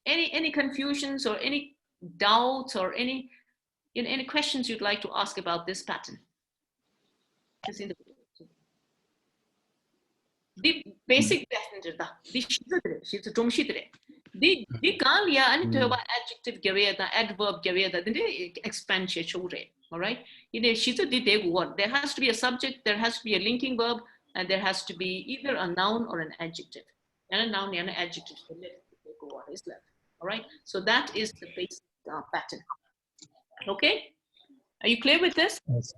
Any confusions or any doubts or any questions you'd like to ask about this pattern? The basic pattern she's a the kalia and adjective gaveda, adverb gaveda, the expansion chore. All right. She's a word. There has to be a subject, there has to be a linking verb, and there has to be either a noun or an adjective. And a noun and an adjective is left. All right. So that is the basic pattern. Okay. Are you clear with this? Yes.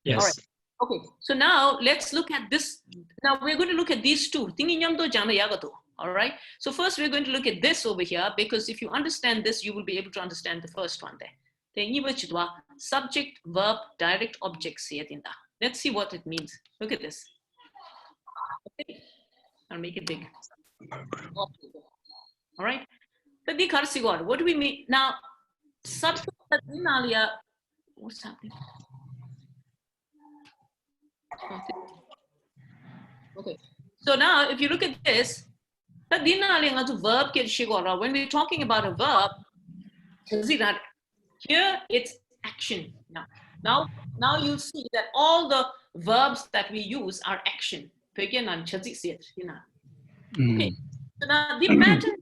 Yes. All right. Okay, so now let's look at this. Now we're going to look at these two. All right. So first we're going to look at this over here, because if you understand this, you will be able to understand the first one there. Subject, verb, direct object. Let's see what it means. Look at this. Okay. I'll make it big. All right. What do we mean? Now, subject, what's happening? Okay, so now if you look at this, when we're talking about a verb, here it's action. Now you'll see that all the verbs that we use are action. Okay, so now the pattern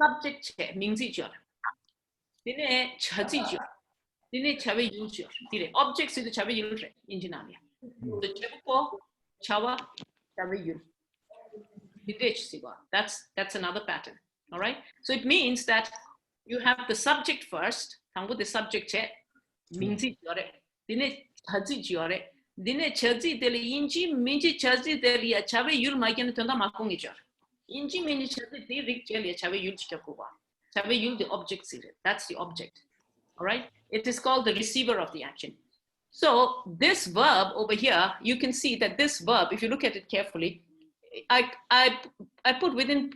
subject objects is the chabe yul engineer. The chabuko chawa chabe yul. That's another pattern. All right. So it means that you have the subject first. Tango the subject che minzi jore. Dine chaji jore. Dine chaji deli inji minji chaji deli ya chabe yul maiken tonda makungi jore. Inji minji chaji de rik jeli ya chabe yul chikakuwa. Chabe yul the object series. That's the object. All right. It is called the receiver of the action. So this verb over here, you can see that this verb, if you look at it carefully, I put within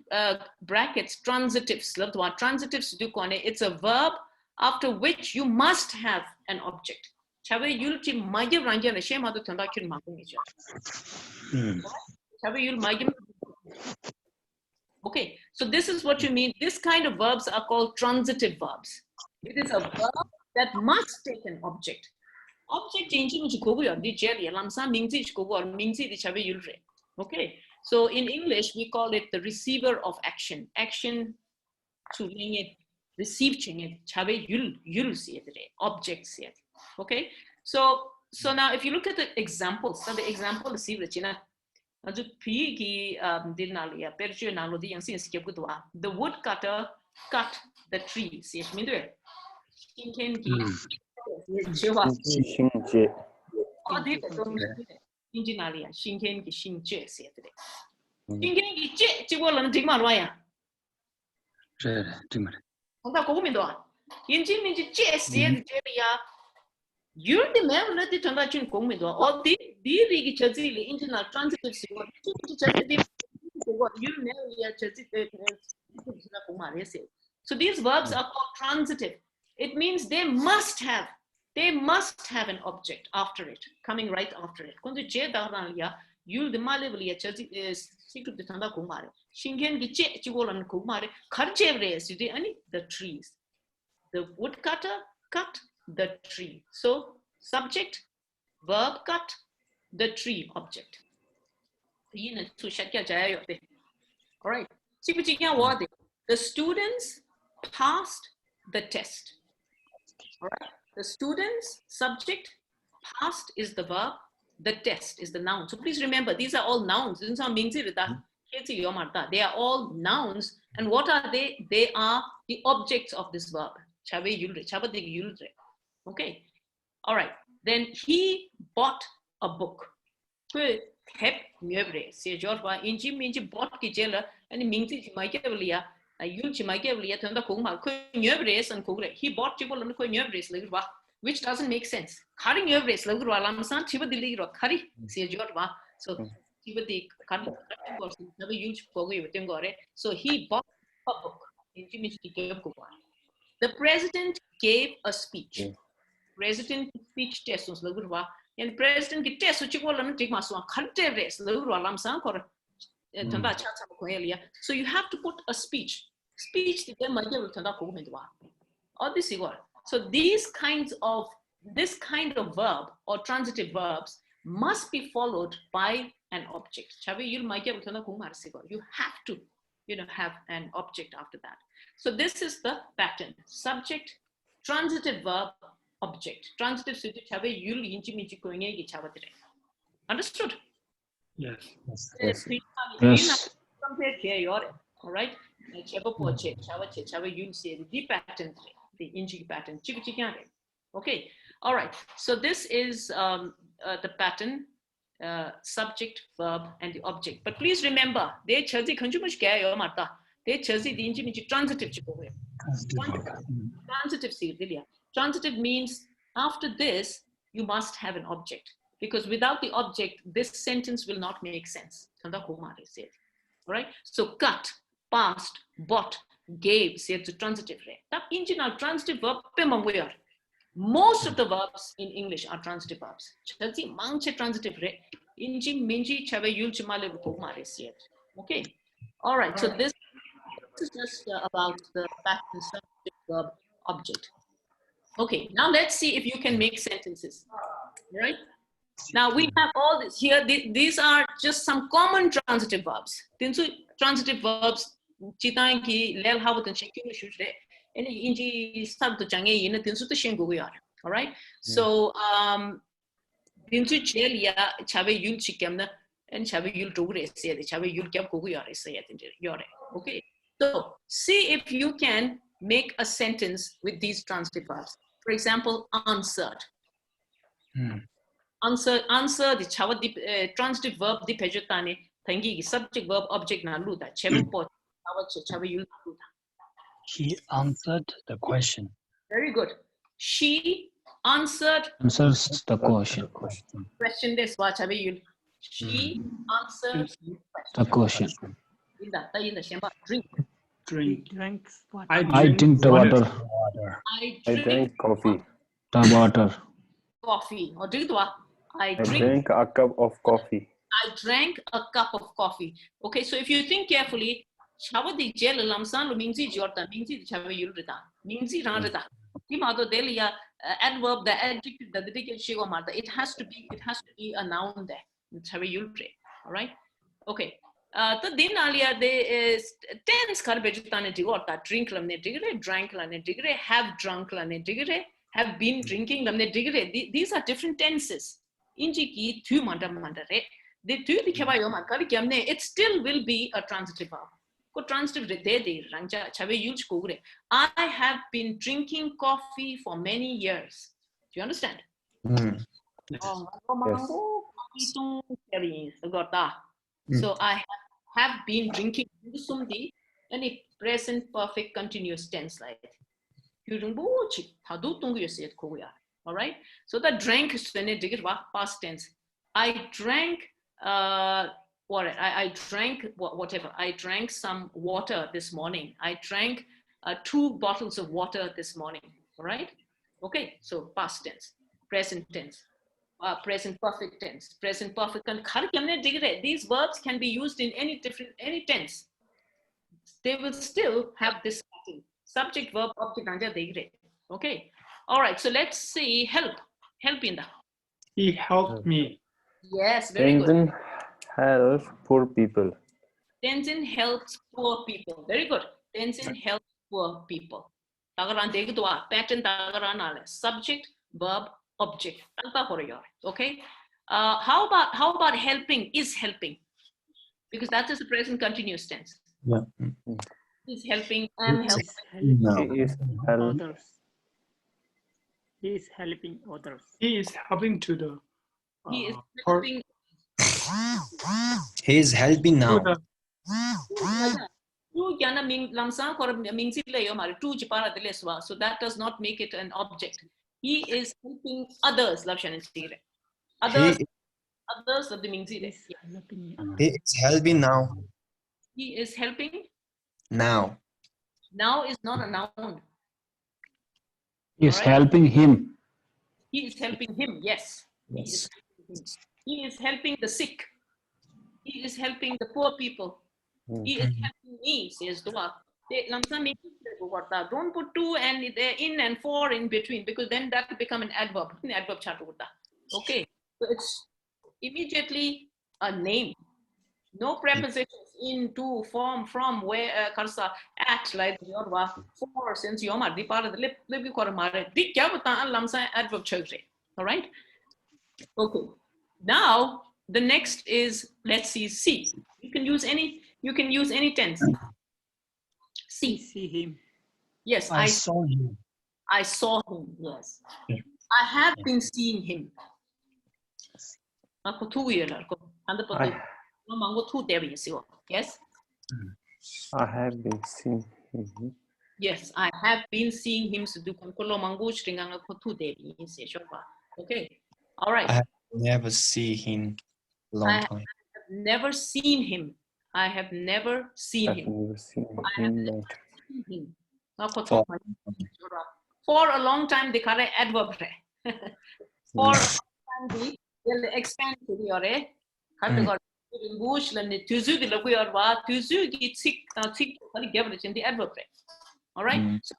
brackets transitives. Transitives do kone. It's a verb after which you must have an object. Okay, so this is what you mean. This kind of verbs are called transitive verbs. It is a verb that must take an object. Object okay, so in English we call it the receiver of action. Action to receive objects. Okay, so now if you look at the examples, so the example is the woodcutter cut the trees. You're the man let it on that in Comido, or the Rigi Chazili, internal transitive, so these verbs are called transitive. It means they must have an object after it, coming right after it. You'll the Malaria is secret the Tanda Kumare. Shingen the Chechigol and Kumare, Karchevres, the trees. The woodcutter cut the tree. So subject, verb cut, the tree object. All right. The students passed the test. All right. The students, subject, passed is the verb, the test is the noun. So please remember, these are all nouns. They are all nouns. And what are they? They are the objects of this verb. Okay. All right. Then he bought a book. He bought which doesn't make sense. So so he bought a book. The president gave a speech. President speech test and president test So you have to put a speech. Speech so this kind of verb or transitive verbs must be followed by an object. You have to, have an object after that. So this is the pattern: subject, transitive verb, object. Transitive understood? Yes. Yes. Yes. All right. The pattern, the inji pattern. Okay. All right. So this is the pattern, subject, verb, and the object. But please remember, they chazi kanjumush kya mata. They chazi the inji transitive. Transitive. Transitive means after this you must have an object, because without the object this sentence will not make sense. All right. So cut, passed, bought, gave, said to transitive. Transitive verb. Most of the verbs in English are transitive verbs. Transitive. Okay. All right. So this is just about the pattern, subject, verb, object. Okay. Now let's see if you can make sentences. All right. Now we have all this here. These are just some common transitive verbs. Transitive verbs. All right. So okay. So see if you can make a sentence with these transitive verbs. For example, answered. Answer the transitive verb the pejotane tangi subject verb object na luda chebupo He answered the question. Very good. She answered Answers the question. question this wa chabe. She answered The question. Drink. Drink. I drink the water. I I drink drank coffee. The water. coffee. Or drink I I drink. drank a cup of coffee. I drank a cup of coffee. Okay, so if you think carefully, chawadi gel lamsan lo mingzi jorta mingzi chawe yulrita mingzi rarita. Timado delia adverb the adjective the predicate shigo marta. It has to be a noun there. Chawe yulre. All right. Okay. The din alia de tense kar bejutane digorta drink lamne digre, drank lamne digre, have drunk lamne digre, have been drinking lamne digre. These are different tenses. Inji ki thu manda re. It still will be a transitive verb. I have been drinking coffee for many years. Do you understand? So I have been drinking any present perfect continuous tense like all right. So the drank is past tense. I drank water. I drank whatever. I drank some water this morning. I drank 2 bottles of water this morning. All right. Okay. So past tense, present tense, present perfect tense, present perfect. These verbs can be used in any tense. They will still have this pattern. Subject, verb, object. Okay. All right. So let's see. Help in the. He helped me. Yes, very good. Tenzin helps poor people. Tenzin helps poor people. Very good. Tenzin helps poor people. Pattern subject, verb, object. Okay. How about helping? Is helping, because that is the present continuous tense. Yeah. Is helping and helping. He is helping. Others. He is helping others. He is helping to the. He is helping. He is helping now. So that does not make it an object. He is helping others. Others of the Mingzi. He is helping now. He is helping. Now. Now is not a noun. He is helping him. He is helping him. Yes. Yes. He is helping the sick. He is helping the poor people. He is helping me, says Dua. Don't put two and in and for in between, because then that will become an adverb. Adverb chatu. Okay, so it's immediately a name. No prepositions in, to, from, where, karsa, at, like yorwa, for, since yomar, di part of the lip, di kya bata lamsa adverb chagre. All right. Okay. Now the next is, let's see. You can use any tense. See him. Yes, I saw him. I saw him. Yes. I have been seeing him. Yes. I have been seeing him. Yes, I have been seeing him. Okay. All right. I have never seen him long time. I have never seen him. I have never seen I've him. never seen I have him. never seen him. For a long time, the correct adverb. For a long time, the expand to the adverb. All right. So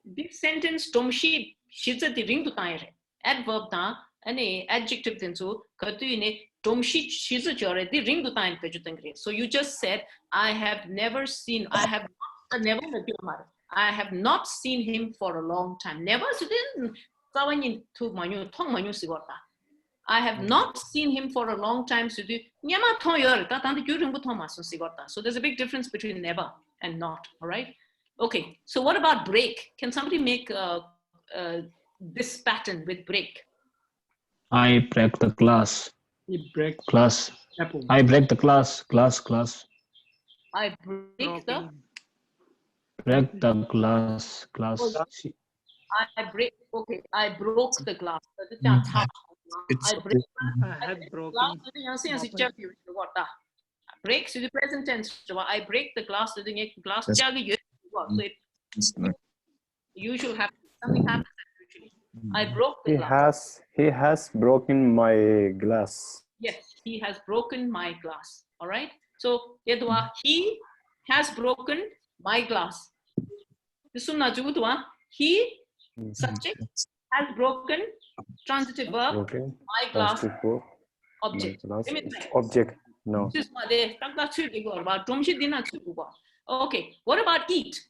this sentence, Tomshi, shitsa the ring to tire. Adverb ta, any adjective then so, Katuine, Tomshi, shitsa jore, the ring to tire. So you just said, I have never seen, I have not seen him for a long time. Never didn't. I have not seen him for a long time. So there's a big difference between never and not. All right. Okay. So what about break? Can somebody make this pattern with break? I break the glass. He break Class. apple. I break the glass. Class. I break the. Break the glass. I break. Okay. I broke the glass. It's I break. I have broken. Breaks to the present tense. I break the glass. So it usually happens. Something happens usually. I broke the glass. He has broken my glass. Yes, he has broken my glass. All right. So he has broken my glass. This one he subject has broken transitive verb Okay. my glass object. Object. No. Okay. What about eat?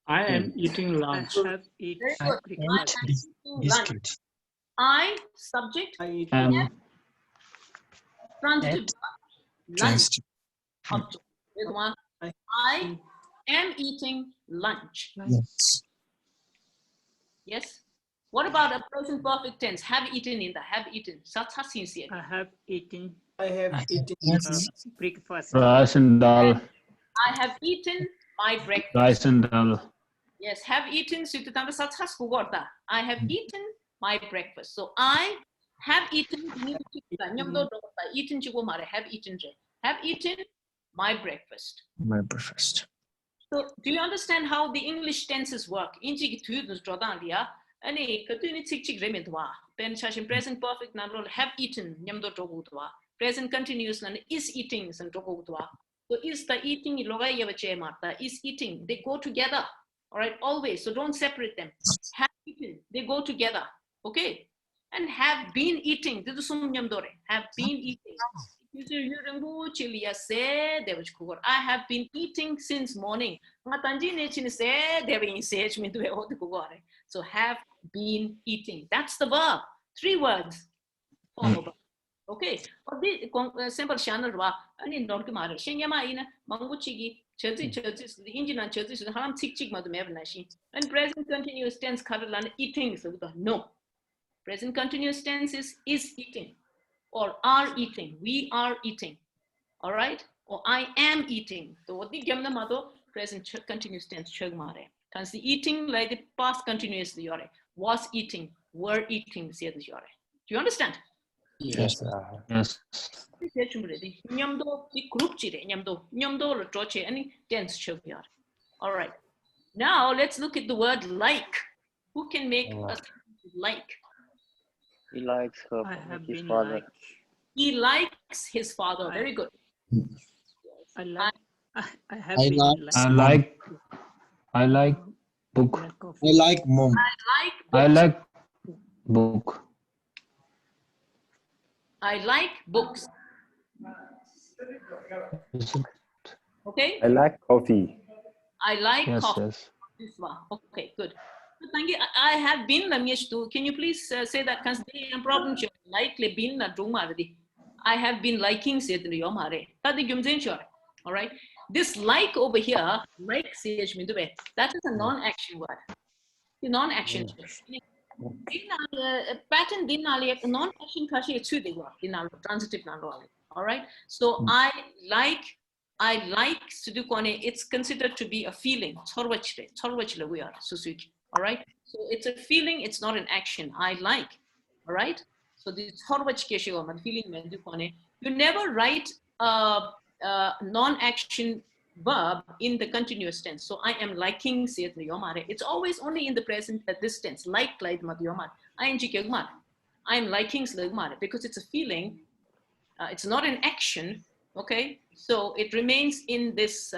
I am eating I lunch. have eaten I breakfast. ate biscuit. I subject transitive verb lunch object. This one I am eating lunch. Yes. Yes. What about a present perfect tense? Have eaten in the have eaten. I have eaten breakfast. Rice and dal. I have eaten my breakfast. Rice and dal. Yes, have eaten. I have eaten my breakfast. So I have eaten. Have eaten my breakfast. My breakfast. So do you understand how the English tenses work? Present perfect have eaten. Present continuous is eating. So is the eating is eating. They go together. All right, always. So don't separate them. Have eaten. They go together. Okay. And have been eating. Have been eating. I have been eating since morning. So have been eating. That's the verb. 3 words. Form of verb. Okay. Simple channel. And present continuous tense eating. No. Present continuous tense is eating. Or are eating. We are eating. All right? Or I am eating. So what the present continuous tense Can see eating like the past continuous was eating, were eating. Do you understand? Yes. Yes. All right. Now let's look at the word like. Who can make a like? He likes I have his been father. like. He likes his father. Very good. I like. I have I been like I like book. black I coffee. like mom. I like book. I like books. Okay. I like coffee. I like Yes, coffee. yes. This one. Okay, good. Thank you. I have been too. Can you please say that? Because they have problem. Likely been na I have been liking said the yomare. All right. This like over here, like that is a non-action word. The non-action. Pattern non-action kashi transitive all right. So I like it's considered to be a feeling. All right. So it's a feeling, it's not an action. I like. All right. So the feeling you never write a non-action verb in the continuous tense. So I am liking it's always only in the present this tense. Like ing I am liking because it's a feeling. It's not an action. Okay, so it remains in this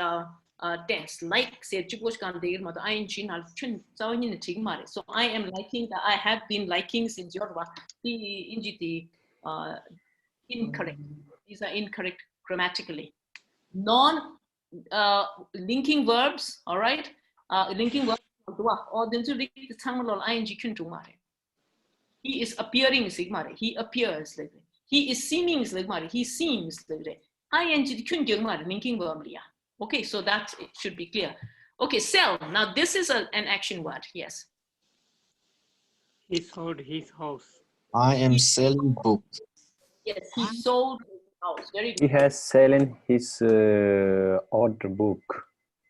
tense. Like say so I am liking. I have been liking since your incorrect. These are incorrect grammatically. Non-linking verbs, all right? Linking verbs, he is appearing, he appears. He is seeming, he seems. Linking verb. Okay, so that it should be clear. Okay, sell. Now this is an action word, yes. He sold his house. I am selling book. Yes, he sold his house. Very good. He has selling his order book.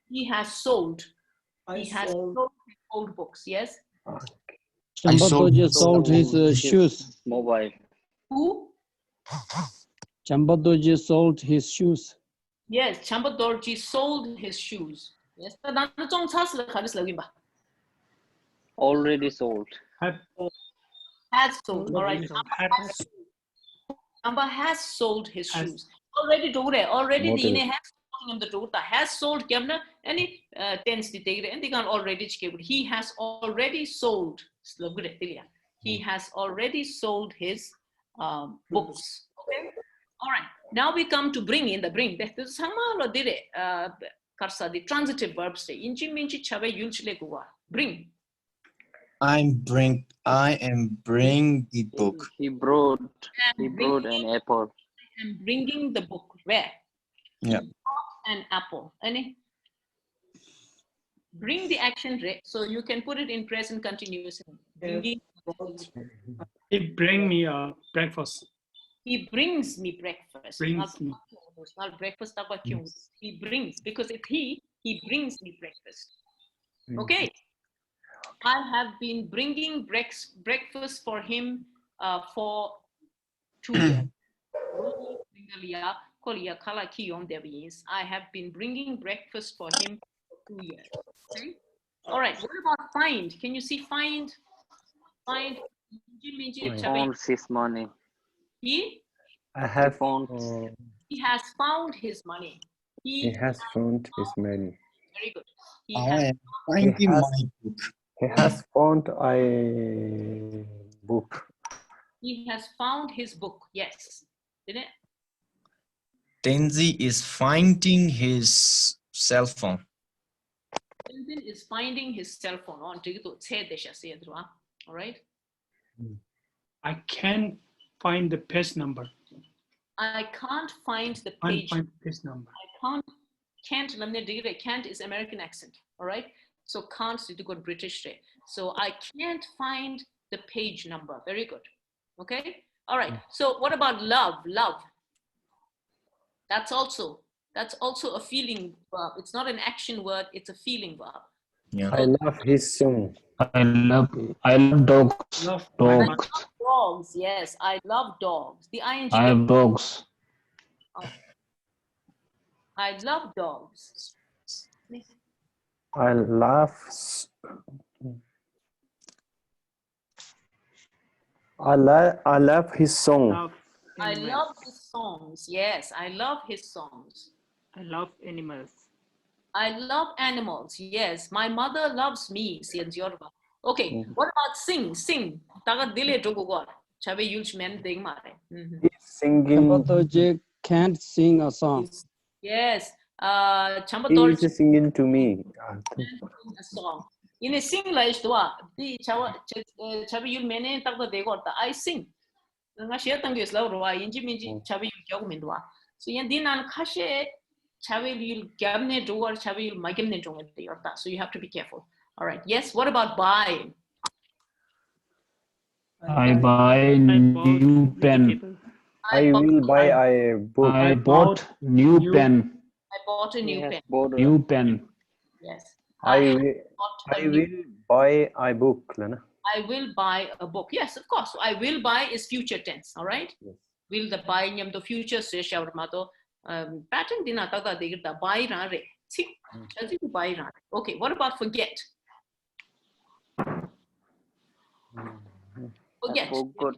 He has sold. He has sold his old books, yes? Chambadoji sold his shoes. Mobile. Who? Chambadoji sold his shoes. Yes, Chambadoji sold his shoes. Yes, Already sold. has sold. All right. Chamba has sold his shoes. Already do it. Already the ine has sold him the truth. Has sold kemna any tense the take and they can already he has already sold. He has already sold his books. Okay. All right. Now we come to bring in the bring. That is samalo dire karsa the transitive verbs. Inchi minchi chave yulchile guwa. Bring. I am bring the book. He brought an apple. I'm bringing the book. Where? Yeah. An apple. Any? Bring the action, so you can put it in present continuous. Bringing. He bring me breakfast. He brings me breakfast. Brings me. Not breakfast. He brings, because if he brings me breakfast. Okay. I have been bringing breakfast for him for 2 years. I have been bringing breakfast for him for 2 years. Okay. All right. What about find? Can you see find? Find. Found his money. He He has found his money. He has found his money. Very good. I am finding my book. He has found a book. He has found his book. Yes. Didn't it? Tenzi is finding his cell phone. Tenzin is finding his cell phone. All right. I can't find the page number. I can't find the Can't page. find page number. Can't is American accent. All right. So can't is good British. So I can't find the page number. Very good. Okay. All right. So what about love? Love. That's also a feeling verb. It's not an action word. It's a feeling verb. Yeah. I love his song. I love dogs. Love Dogs. Dogs. Yes, I love dogs. The ing. I have dogs. I love dogs. I love his song. I animals. love his songs. Yes, I love his songs. I love animals. I love animals. Yes, my mother loves me. Okay, what about sing? Sing. Taga dile jogo gor. Chabe yulch men ding mare. He's singing. Chambadoje can't sing a song. Yes. He Chambatol is singing to me. sing a song. In a sing la istua. Di chabe yul mene taga de gorta. I sing. Nga share tang is law ruwa. Inji minji chabe yul kyagu mindwa. So yan dinan kashe chabe yul gyamne dogar chabe yul magemne jonga de yorta. So you have to be careful. All right. Yes. What about buy? I buy bought new pen. vegetable. I will buy a book. I bought new pen. I bought a He new has pen. bought a New pen. Yes. I have will, bought a I new- will buy a book, Lana. I will buy a book. Yes, of course. So I will buy is future tense. All right. Yes. Will the buy nyam the future se shower mato pattern dina tata de the buy rare. See, chazi to buy rare. Okay. What about forget? Forget. I forgot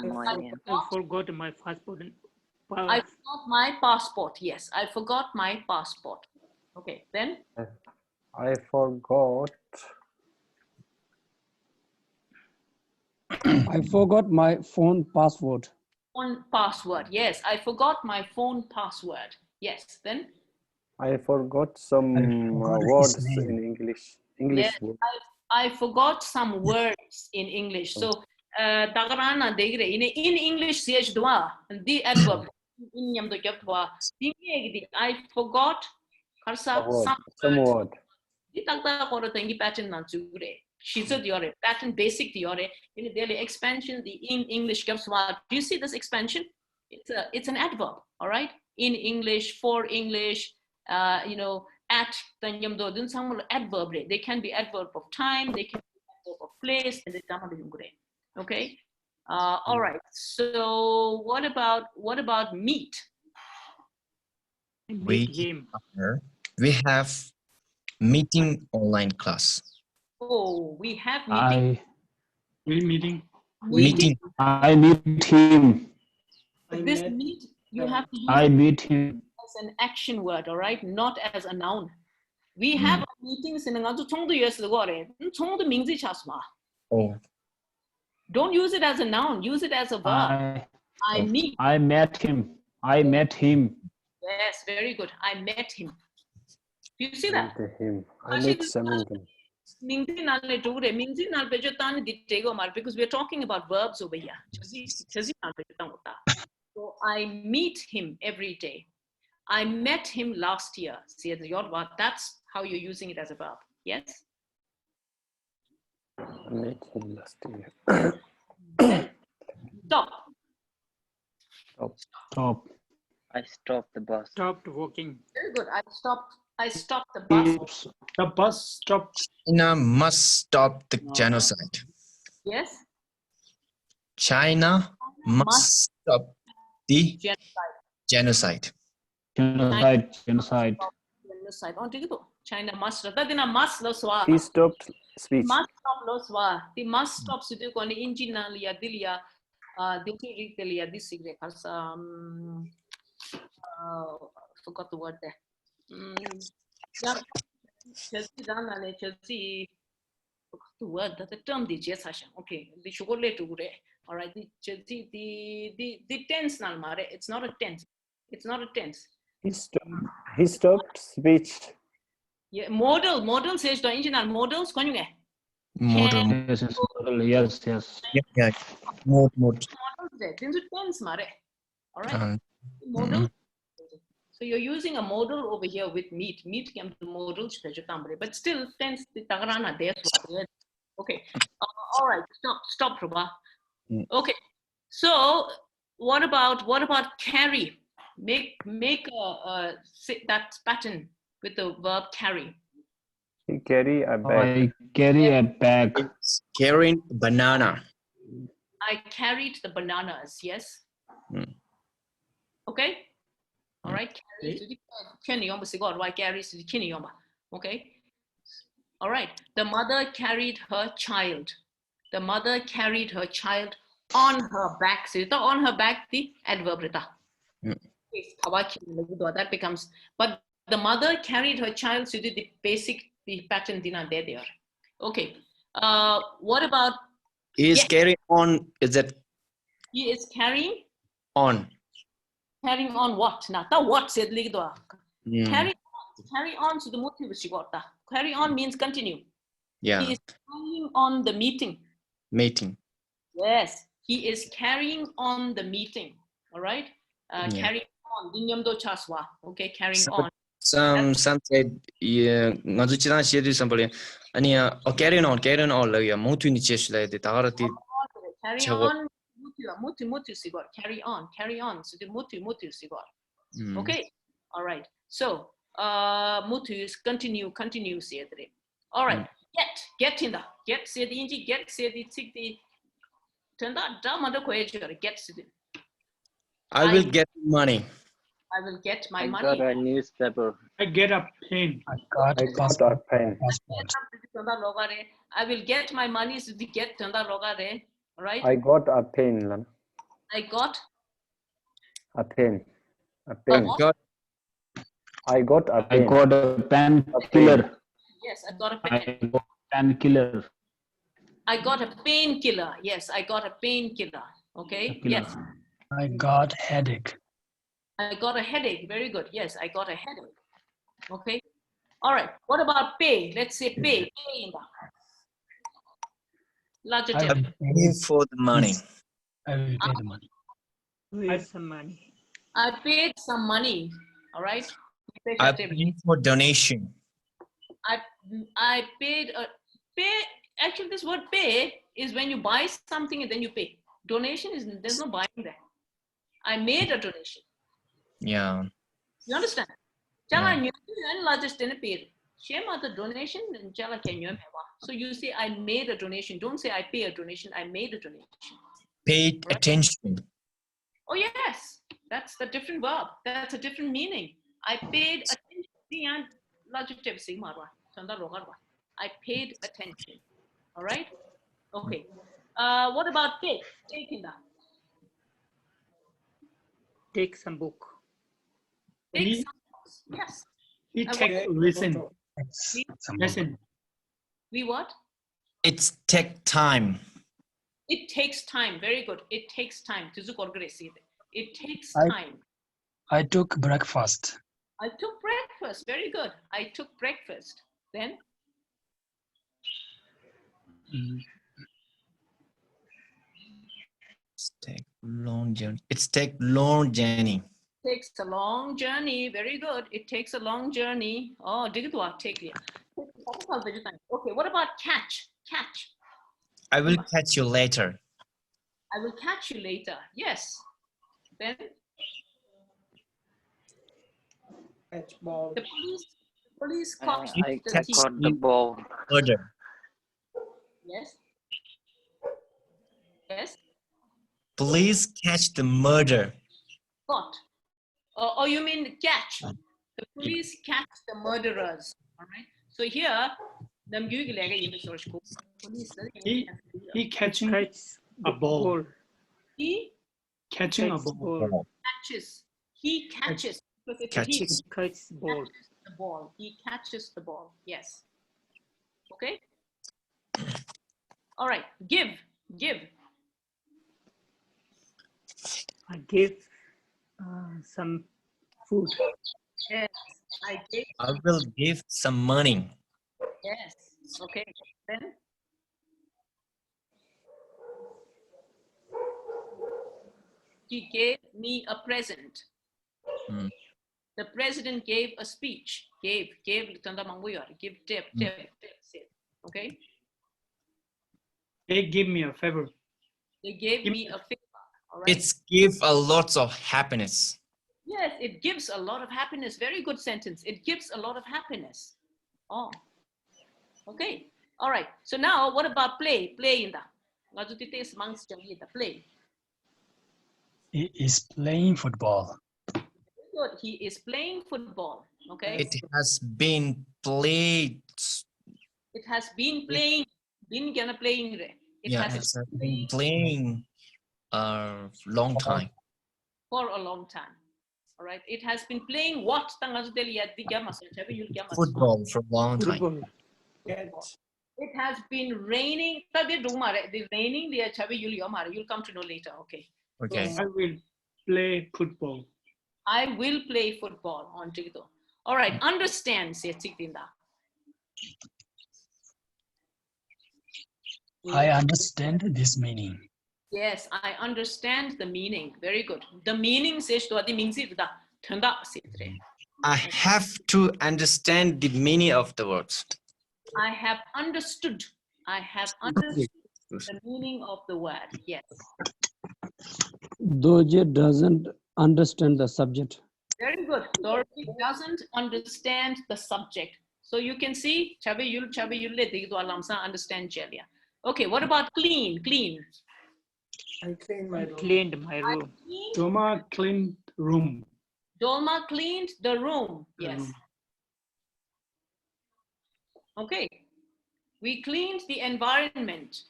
my I forgot my passport. I forgot my passport. Yes, I forgot my passport. Okay. Then I forgot. I forgot my phone password. phone password. Yes, I forgot my phone password. Yes. Then I forgot some forgot his words name. in English. English yes, word. I forgot some words in English. So, tagarana degre in English siege dwa the adverb in yam do gyap dwa. I forgot karsa A word. some Some words. word. Di tagda koro tangi pattern na jugre. She's a diore pattern basic diore in the daily expansion the in English gyap dwa. Do you see this expansion? It's an adverb. All right. In English, for English, you know, at tanyamdo dun some adverb. They can be adverb of time, they can be adverb of place, and they can be okay. All right. So what about meet? Meet him. We have meeting online class. Oh, we have meeting. We meeting. Meeting. I meet him. But this meet you have to use I it meet him. as an action word, all right, not as a noun. We have meetings in another tongue to use the word. Oh, Don't use it as a noun, use it as a verb. I meet. I met him. I met him. Yes, very good. I met him. Do you see that? Met him. I Actually, met Samington. Because we're talking about verbs over here. So I meet him every day. I met him last year. See, that's how you're using it as a verb. Yes? I met him last year. Stop. Stop. I stopped the bus. Stopped walking. Very good. I stopped the bus. Oops. The bus stopped. China must stop the genocide. Yes? China must stop the Genocide. genocide. Genocide. Genocide. China must. He stopped speech. Must stop loswa. The must stop sudu ko ni injinalia dilia dilti ritelia disigre kas forgot the word there. Yeah, Chelsea dana le Chelsea forgot the word that the term di jesasha. Okay, the chocolate to gure. All right, the Chelsea the tense nal mare. It's not a tense. It's not a tense. He stopped speech. Yeah, modal says the engineer modals konyuge. Model. Yes, yes, model. Yes, yes. Yeah. Mode. Modals there. Things tense mare. All right. Modal. So you're using a modal over here with meet. Meet came to modal, but still tense the tagarana there. Okay. All right. Stop, Prabha. Okay. So what about carry? Make that pattern with the verb carry. He carry a bag. I carry a bag. It's carrying banana. I carried the bananas. Yes. Okay. All right. Okay. All right. The mother carried her child. The mother carried her child on her back. So on her back, the adverb rita. Mm. That becomes, but the mother carried her child, so the basic the pattern dina there they are. Okay. What about Is Yeah. carrying on, is that he is carrying on? what? Now, the what said ligdo. Mm, Carry on to the motive she got. Carry on means continue. yeah, He is carrying on the meeting. meeting. Yes, he is carrying on the meeting. All right. Yeah. Carrying on. Dinyamdo chaswa. Okay, carrying So- on. Some said, yeah, ngazu china shiri somebody. Ania, carrying on, like a motu ni chesh like the tarati. Carry Chawa. on. Mutu sigot. Carry on. So the mutu sigot. Mm. Okay. All right. So mutu is continue say the. All right. Get in the say the inji get say the tick the turn that down under get to the. I will get money. I will get my I money. got a newspaper. I get a pen. I got I got a pen. passport. I will get my money so the get tanda logare. All right. I got a pen. Lan. I got A pen. A a pen. what? God, I got a I pen. got a painkiller. Yes, I got a I pen. got painkiller. I got a painkiller. Yes, I got a painkiller. Okay. Killer. Yes. I got headache. I got a headache. Very good. Yes, I got a headache. Okay. All right. What about pay? Let's say pay. Pay in the larger I term. will pay for the money. I will pay the money. With some money. I paid some money. All right. I pay for donation. I paid a pay. Actually, this word pay is when you buy something and then you pay. Donation is there's no buying there. I made a donation. Yeah. You understand? Chala nyu and largest in a paid. Share the donation and chala can you so you say I made a donation. Don't say I pay a donation. I made a donation. Paid Right. attention. Oh yes, that's the different verb. That's a different meaning. I paid attention. I paid attention. All right. Okay. What about take? Take in that. Take some book. Take He- some books. Yes. He I take listen. Listen. We what? It's take time. It takes time. Very good. It takes time. It takes I- time. I took breakfast. I took breakfast. Very good. I took breakfast. Then Mm, It's take long journey. It's take long journey. takes a long journey. Very good. It takes a long journey. Oh, digitwa take it. Okay. What about catch? Catch. I will catch you later. I will catch you later. Yes. Then the police caught I the catch thief. got the ball. Murder. Yes. Yes. Please catch the murder. Caught. Or you mean catch? The police catch the murderers. All right. So here, He catching Catch a ball. he Catching a Catch ball. ball. catches. He catches. Because it's a he Catches. Catch ball. catches the ball. He catches the ball. Yes. Okay. All right. Give. I give some food. Yes. I gave. I will give some money. Yes. Okay. Then he gave me a present. Hmm. The president gave a speech. Gave tanda mangbuyor. Give tip. Okay. They give me a favor. They gave Give- me a favor. All right. It's give a lot of happiness. Yes, it gives a lot of happiness. Very good sentence. It gives a lot of happiness. Oh. Okay. All right. So now what about play? Play in that. Play. He is playing football. Good. He is playing football. Okay. It has been played. It has been playing. Been gonna playing. It Yeah, has it has been playing long time. For a long time. All right. It has been playing what? Football for a long time. It has been raining. The raining, you'll come to know later. Okay. Okay. I will play football. I will play football on Tigdo. All right. Understand, say Tigdinda. I understand this meaning. Yes, I understand the meaning. Very good. The meaning says to the means I have to understand the meaning of the words. I have understood. I have understood the meaning of the word. Yes. Doje doesn't understand the subject. Very good. Dorothy doesn't understand the subject. So you can see understand Jelia. Okay, what about clean? Clean. I cleaned my room. Doma cleaned room. Dolma cleaned the room. Yes. Okay. We cleaned the environment.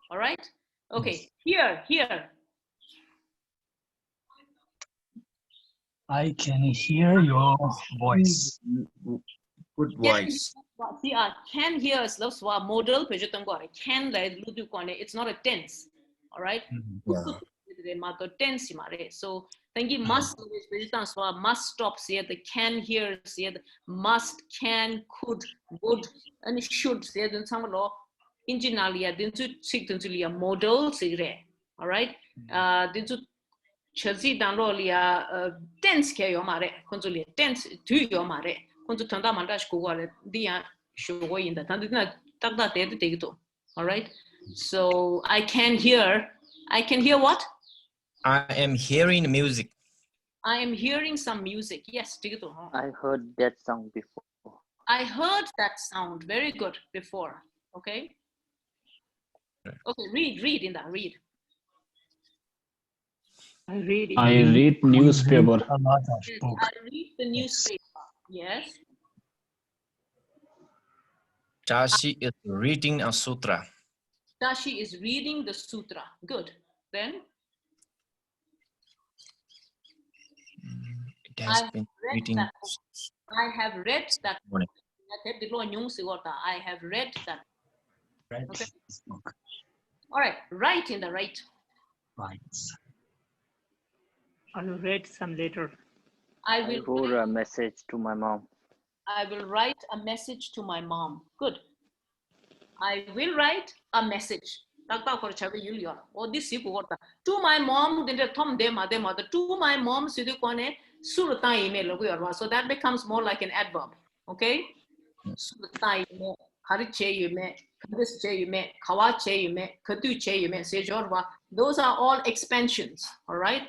All right. Okay. Here. I can hear your voice. Good voice. See, can hear is model. Can it's not a tense. All right. Tense. So thank you. Must stop. See the can hear. See the must, can, could, would, and should. See then some law. Inginalia didn't model. See all right. Didn't Chelsea download tense ke yo mare. Consulia tense to your mare. Consu tanda mandash kuwa dia show in the tandina takda te all right. So I can hear what? I am hearing music. I am hearing some music. Yes, I heard that song before. I heard that sound. Very good. Before. Okay. Okay, read in that. Read. I read it. I read newspaper. A lot of Yes, book. I read the newspaper. Yes. Tashi is reading a sutra. Tashi is reading the sutra. Good. Then It has been reading. I have read that. Morning. I have read that. Read Okay. this book. All right. Write in the right. Right. I will read some later. I I will wrote a message to my mom. I will write a message to my mom. Good. I will write a message. To my mom, to my mom, so that becomes more like an adverb. Okay? Those are all expansions. All right?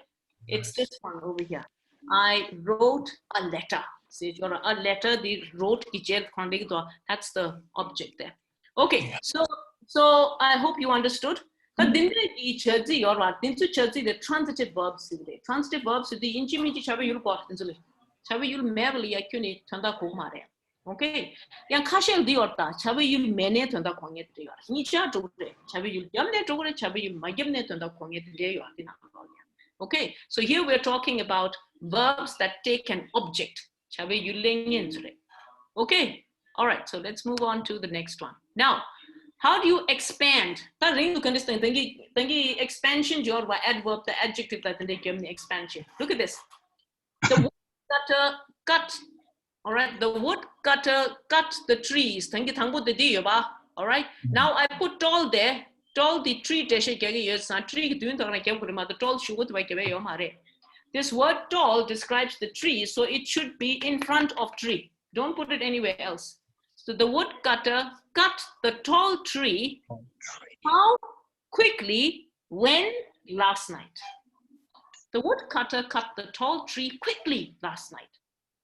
It's this one over here. I wrote a letter. A letter, they wrote, that's the object there. Okay, so I hope you understood. But the transitive verbs. Transitive verbs, the inchimichi chabayul pot. Chabayul merely acune tanda kumare. Okay, yang kashel diorta, chabayul mene tanda konget deor. Nicha dogre, chabayul yamne dogre, chabayul magyamne tanda konget deor. Okay, so here we're talking about verbs that take an object. Okay, all right, so let's move on to the next one. Now, how do you expand? Expansion, your adverb, the adjective that they give me expansion. Look at this. The woodcutter cut, all right, the woodcutter cut the trees. All right, now I put tall there. Tall the tree this word tall describes the tree, so it should be in front of tree. Don't put it anywhere else. So the woodcutter cut the tall tree. How quickly? When? Last night. The woodcutter cut the tall tree quickly last night.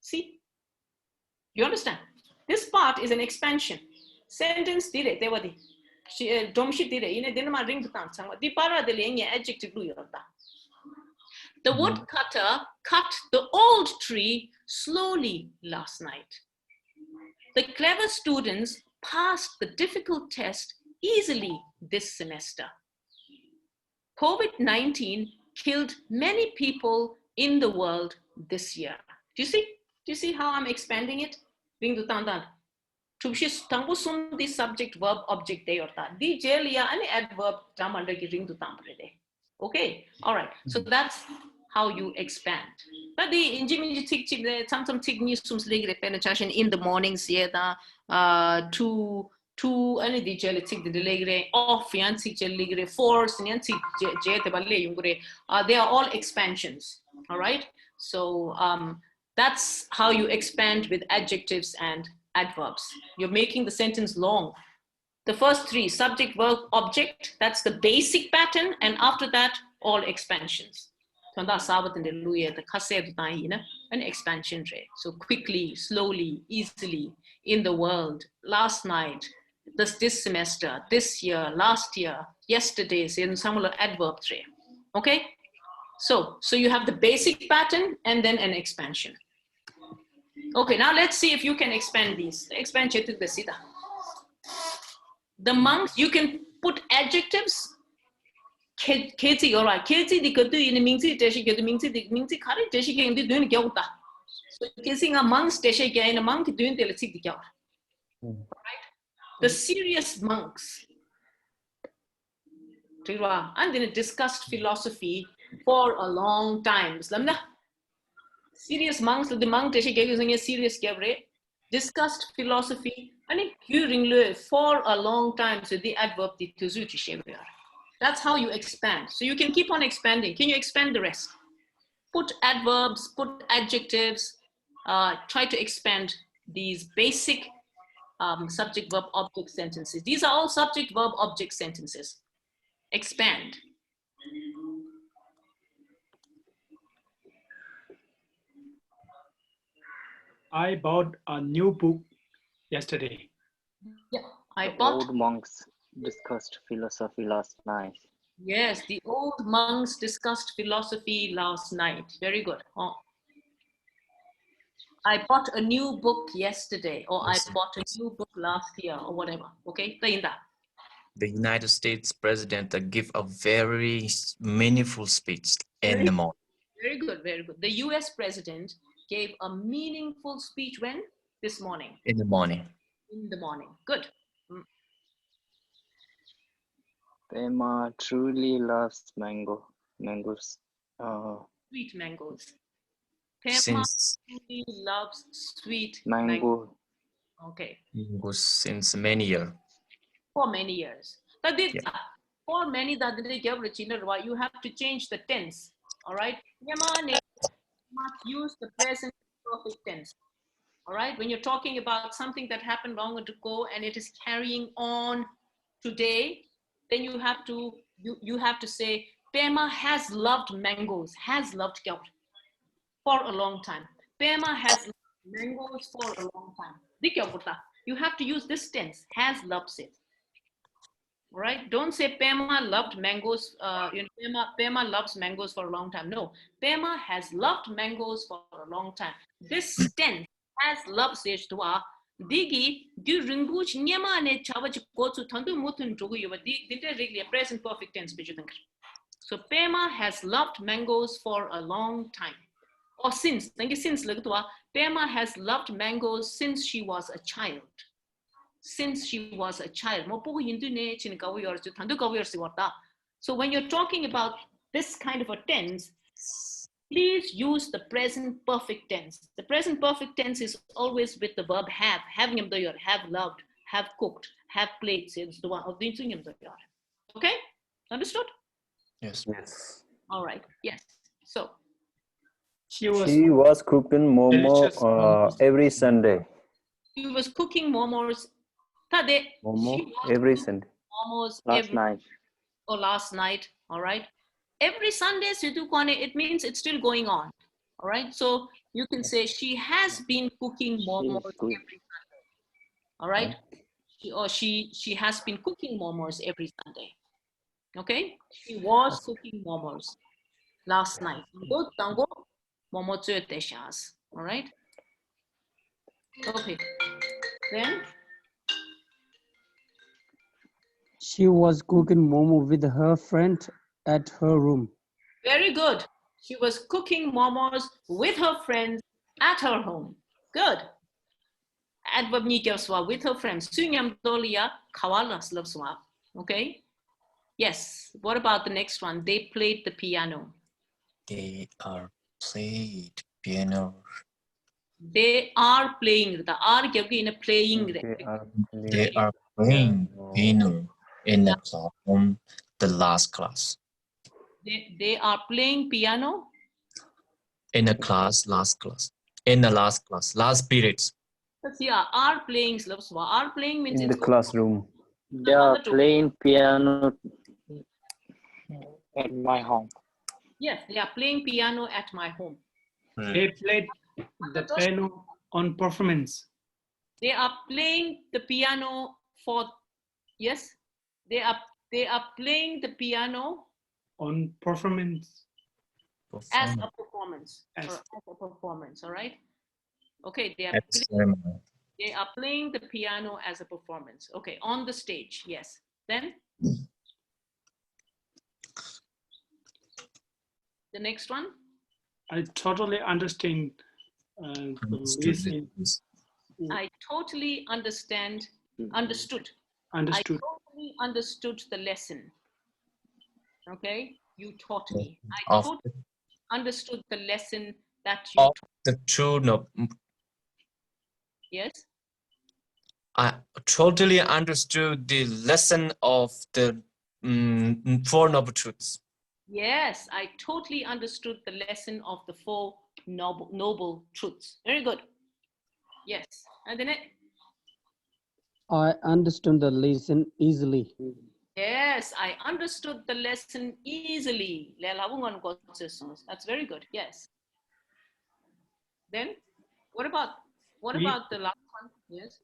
See? You understand? This part is an expansion. Sentence dire devadi. Domshi dire ine dinama ring tan di para de lenye adjective lu yorda. The woodcutter cut the old tree slowly last night. The clever students passed the difficult test easily this semester. COVID-19 killed many people in the world this year. Do you see how I'm expanding it? Ring du tang tang. Tubshis tangu sum the subject verb object day or ta. Di jelia any adverb tam under ring du tang prede. Okay, all right. So that's how you expand. But the injimi tick some tick news sums legre penetration in the mornings yeah to any the jelly tick the legre off yanti jelly force and yanti jet yungre. They are all expansions. All right. So that's how you expand with adjectives and adverbs. You're making the sentence long. The first three, subject, verb, object, that's the basic pattern, and after that, all expansions. An expansion rate. So quickly, slowly, easily, in the world, last night, this semester, this year, last year, yesterday's in some adverb tray. Okay? So you have the basic pattern and then an expansion. Okay, now let's see if you can expand these. Expand chetu besida. The monks, you can put adjectives. Kezi, all right. Kezi di kudu in mingzi deshi kudu mingzi kari deshi ke indi doing gyauta. So kezi nga monks deshi ke in a monk doing the let's gyauta. Right? The serious monks. And then discussed philosophy for a long time. Serious monks, the monk using a serious gabre, discussed philosophy, and during for a long time. So the adverb that's how you expand. So you can keep on expanding. Can you expand the rest? Put adverbs, put adjectives, try to expand these basic subject, verb, object sentences. These are all subject, verb, object sentences. Expand. I bought a new book yesterday. Yeah, I The bought. old monks discussed philosophy last night. Yes, the old monks discussed philosophy last night. Very good. Oh. I bought a new book yesterday, or I bought a new book last year, or whatever. Okay, The United States president gave a very meaningful speech in the morning. Very good, very good. The US president gave a meaningful speech when? This morning. In the morning. In the morning. Good. Pema truly loves mangoes. Sweet mangoes. Pema Since truly loves sweet Mango. Okay. since many years. For many years. But for many that you have to change the tense. All right. You must use the present perfect tense. All right. When you're talking about something that happened long ago and it is carrying on today, then you have to say Pema has loved mangoes, has loved gyat for a long time. Pema has loved mangoes for a long time. You have to use this tense, has loves it. All right, don't say Pema loved mangoes. Pema loves mangoes for a long time. No, Pema has loved mangoes for a long time. This tense has loves it to Digi do ringuch nyama ne chawach kotu tandu mutun jogu yuva dinte really present perfect tense bijudank. So Pema has loved mangoes for a long time. Or since, thank you, since Pema has loved mangoes since she was a child. Since she was a child. So when you're talking about this kind of a tense, please use the present perfect tense. The present perfect tense is always with the verb have, having have loved, have cooked, have played. Okay? Understood? Yes. Yes. All right. Yes. So She was cooking delicious momo momos. every Sunday. she was cooking momos. Momo every Sunday. Momos Last night. or last night. All right. Every Sunday, it means it's still going on. All right. So you can say she has been cooking momos every Sunday. All right. She has been cooking momos every Sunday. Okay. She was cooking momos last night. All right. Okay. Then She was cooking momo with her friend at her room. Very good. She was cooking momos with her friends at her home. Good. Adverb ni swa with her friends. Sunyam dolia kawalas love swa. Okay. Yes. What about the next one? They played the piano. They are played piano. They are playing. The are in a playing. They are playing piano in the classroom, the last class. They are playing piano. In a class, last class. In the last class, last periods. Let's see, are playing. Are playing means In it's the classroom. They are playing piano at my home. Yes, they are playing piano at my home. They played the piano on performance. They are playing the piano for, yes, they are playing the piano On performance. as a performance. As- As a performance, all right? Okay, they are playing the piano as a performance. Okay, on the stage, yes. Then the next one. I totally understand the listening. I totally understood. I Understood. totally understood the lesson. Okay, you taught me. I Of totally understood the lesson that you of the tune of Yes. I totally understood the lesson of the Four Noble Truths. Yes, I totally understood the lesson of the Four Noble Truths. Very good. Yes. And then I understood the lesson easily. yes, I understood the lesson easily. That's very good. Yes. Then what about the last one? Yes.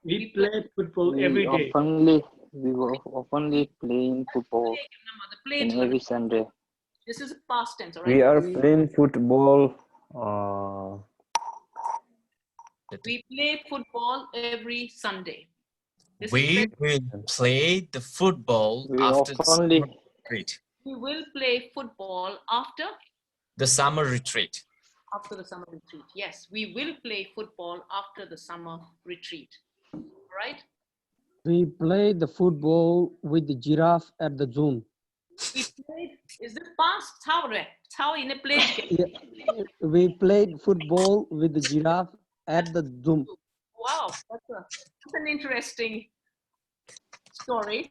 We play football We every day. were oftenly playing football in every Sunday. This is past tense, all We right? are playing football. We play football every Sunday. This is We will play the football We after the summer oftenly retreat. we will play football after The summer retreat. the summer retreat. Yes, we will play football after the summer retreat. All right? We played the football with the giraffe at the zoo. We played, is this past? How in a play? We played football with the giraffe at the zoo. Wow, that's an interesting story.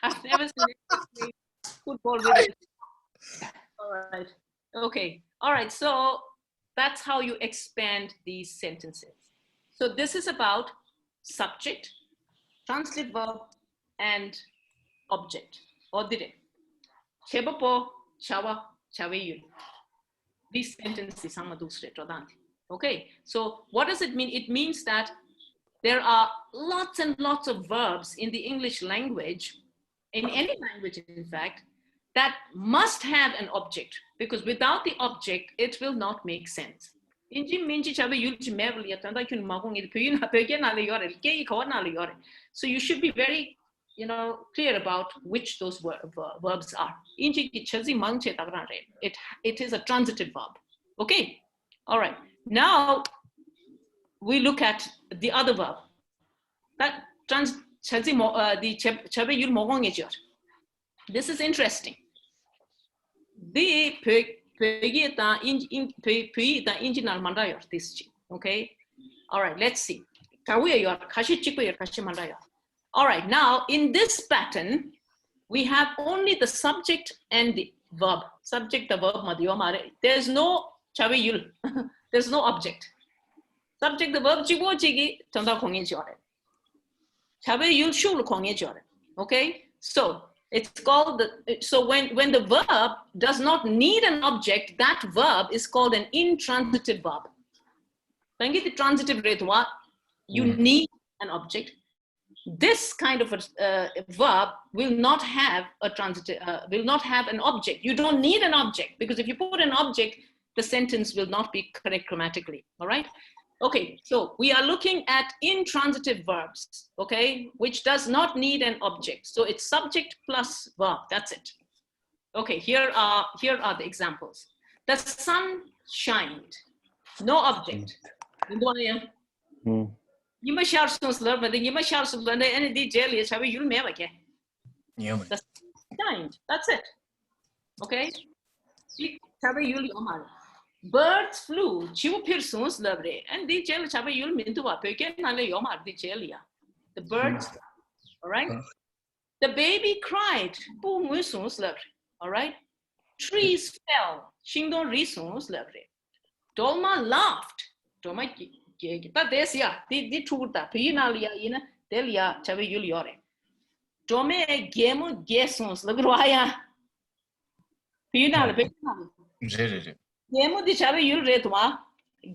I've never seen it play football with it. All right. Okay. All right. So that's how you expand these sentences. So this is about subject, transitive verb, and object. Or did it? Chebapo, chawa, chaweyul. These sentences are dusre trodante. Okay. So what does it mean? It means that there are lots and lots of verbs in the English language, in any language, in fact, that must have an object, because without the object, it will not make sense. So you should be very, clear about which those verbs are. It is a transitive verb. Okay. All right. Now we look at the other verb. That this is interesting. Okay. All right. Let's see. All right. Now in this pattern, we have only the subject and the verb. Subject, the verb. There's no there's no object. Subject, the verb, okay? So it's called so when the verb does not need an object, that verb is called an intransitive verb. The transitive rate, you need an object. This kind of a verb will not have a transitive, will not have an object. You don't need an object, because if you put an object, the sentence will not be correct grammatically, all right? Okay, so we are looking at intransitive verbs, okay, which does not need an object. So it's subject plus verb, that's it. Okay, here are the examples. The sun shined. No object. You must share some slur, but then you must share some slur, and the jelly is how you'll never get. The sun shined. That's it. Okay? Birds flew. Chiu persons love it. And the jelly chaba you'll mean to what? Again, yomar the jelly. The birds, all right? The baby cried. Boom, wisons love. All right? Trees fell. Shingdon reasons love it. Dolma laughed. Dolma but there's the truth that Pinalia in Delia Chaviuliore. Dome gemo gesons lagruaya. Pinal Gemo di Chavil Redwa,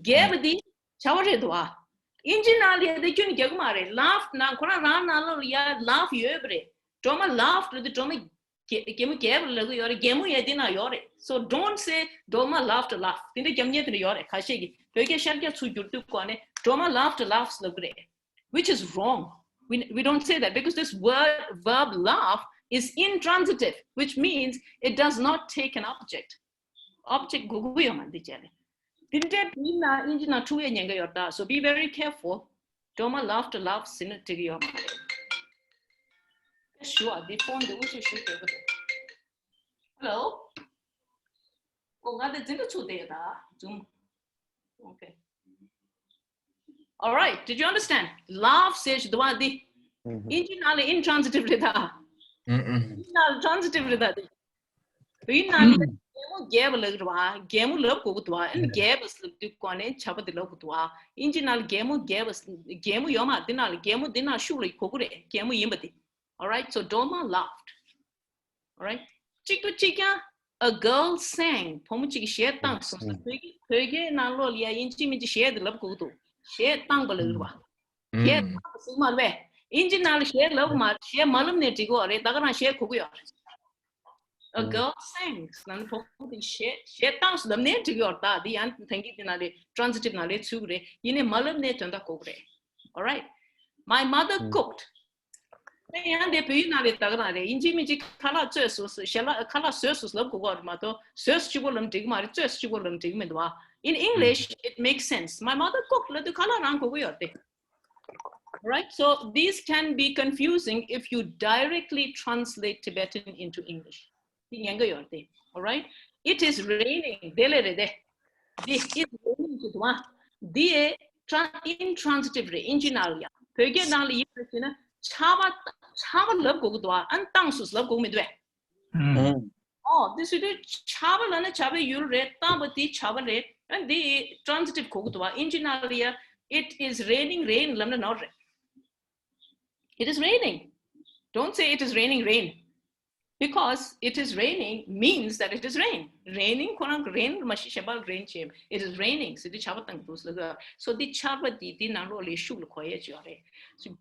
gave the Chavaredwa. Inginalia the Jun Gagmare laughed Nankora Rana, laugh yebre. Doma laughed with the Doma Gemu Gemu Yadina Yore. So don't say Doma laughed a laugh. In the Jamia Yore, Kashigi. Doma laughed laughs the gray, which is wrong. We don't say that because this verb laugh is intransitive, which means it does not take an object. Object so be very careful. Doma laughed laughs in it. Sure, the phone the wish shoot over there. Hello? Oh, got the dinner today. Zoom. Okay. All right. Did you understand? Laugh says the one the intransitive rida. Intransitive rida. We now gave a little game love kutwa and gave us the kwane chapa the lokutwa. Inginal game gave us game yoma dinal game dinner surely kokure game yimbati. All right. So Doma laughed. All right. Chiku chica. A girl sang. Pomuchi shared tanks. Pege Nalolia intimate shared love kutu. Shared tangalua. Shared Sumawe. Inginal share love mat, share malum netigo, Dagana share kuguyor. A girl sang. Nan Pomuchi shared tanks the netigo, the antangitinale, transitive nale sugre, in a malum net and the cogre. All right. My mother cooked. And the Pinale Taganare, Injimiji Kala Sus, Shella Kala Sus, Local Mato, Sus Chibulum Digma, Sus Chibulum Digmedwa. In English, it makes sense. My mother cooked the color uncle weird. Right? So these can be confusing if you directly translate Tibetan into English. All right? It is raining. It is raining to one. The intransitive inginalia. Pergenali Chava love go to and Tangsus love go midway. Oh, this is Chava and a Chava you read, Tambati Chava red, and the transitive Kogutwa, Inginalia, it is raining, rain, London or it is raining. Don't say it is raining, rain. Because it is raining means that it is rain. Raining, rain, Mashishabal rain shame. It is raining. So the Chavatang goes laga. So the Chava di Naroli shul quiet. So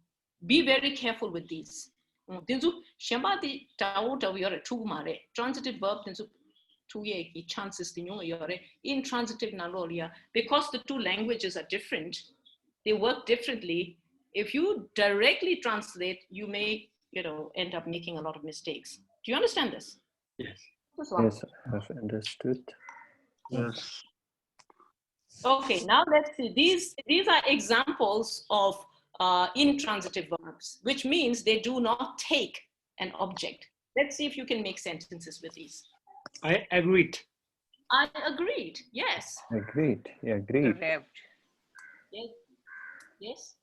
be very careful with these. Shamba di Tauta we are a two mare. Transitive verb tinsu two ye chances the yore intransitive nalolia. Because the two languages are different, they work differently. If you directly translate, you may end up making a lot of mistakes. Do you understand this? Yes. Yes, I've understood. Yes. Okay, now let's see. These are examples of intransitive verbs, which means they do not take an object. Let's see if you can make sentences with these. I agreed. I agreed. Yes. Agreed. Yeah, agreed. Yes. Yes.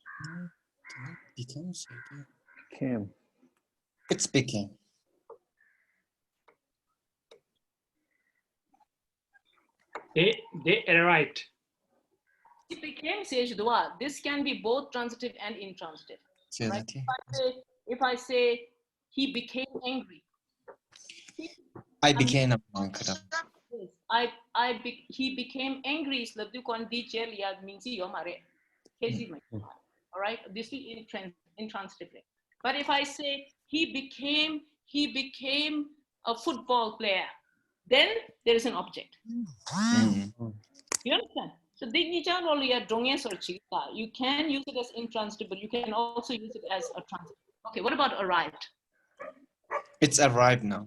Came. It's became. They arrived. It became sage dua. This can be both transitive and intransitive. Right? If I say he became angry. I became a monk. He became angry. Means all right, this is intransitive. But if I say he became a football player, then there is an object. You understand? So you can use it as intransitive, but you can also use it as a transitive. Okay, what about arrived? It's arrived now.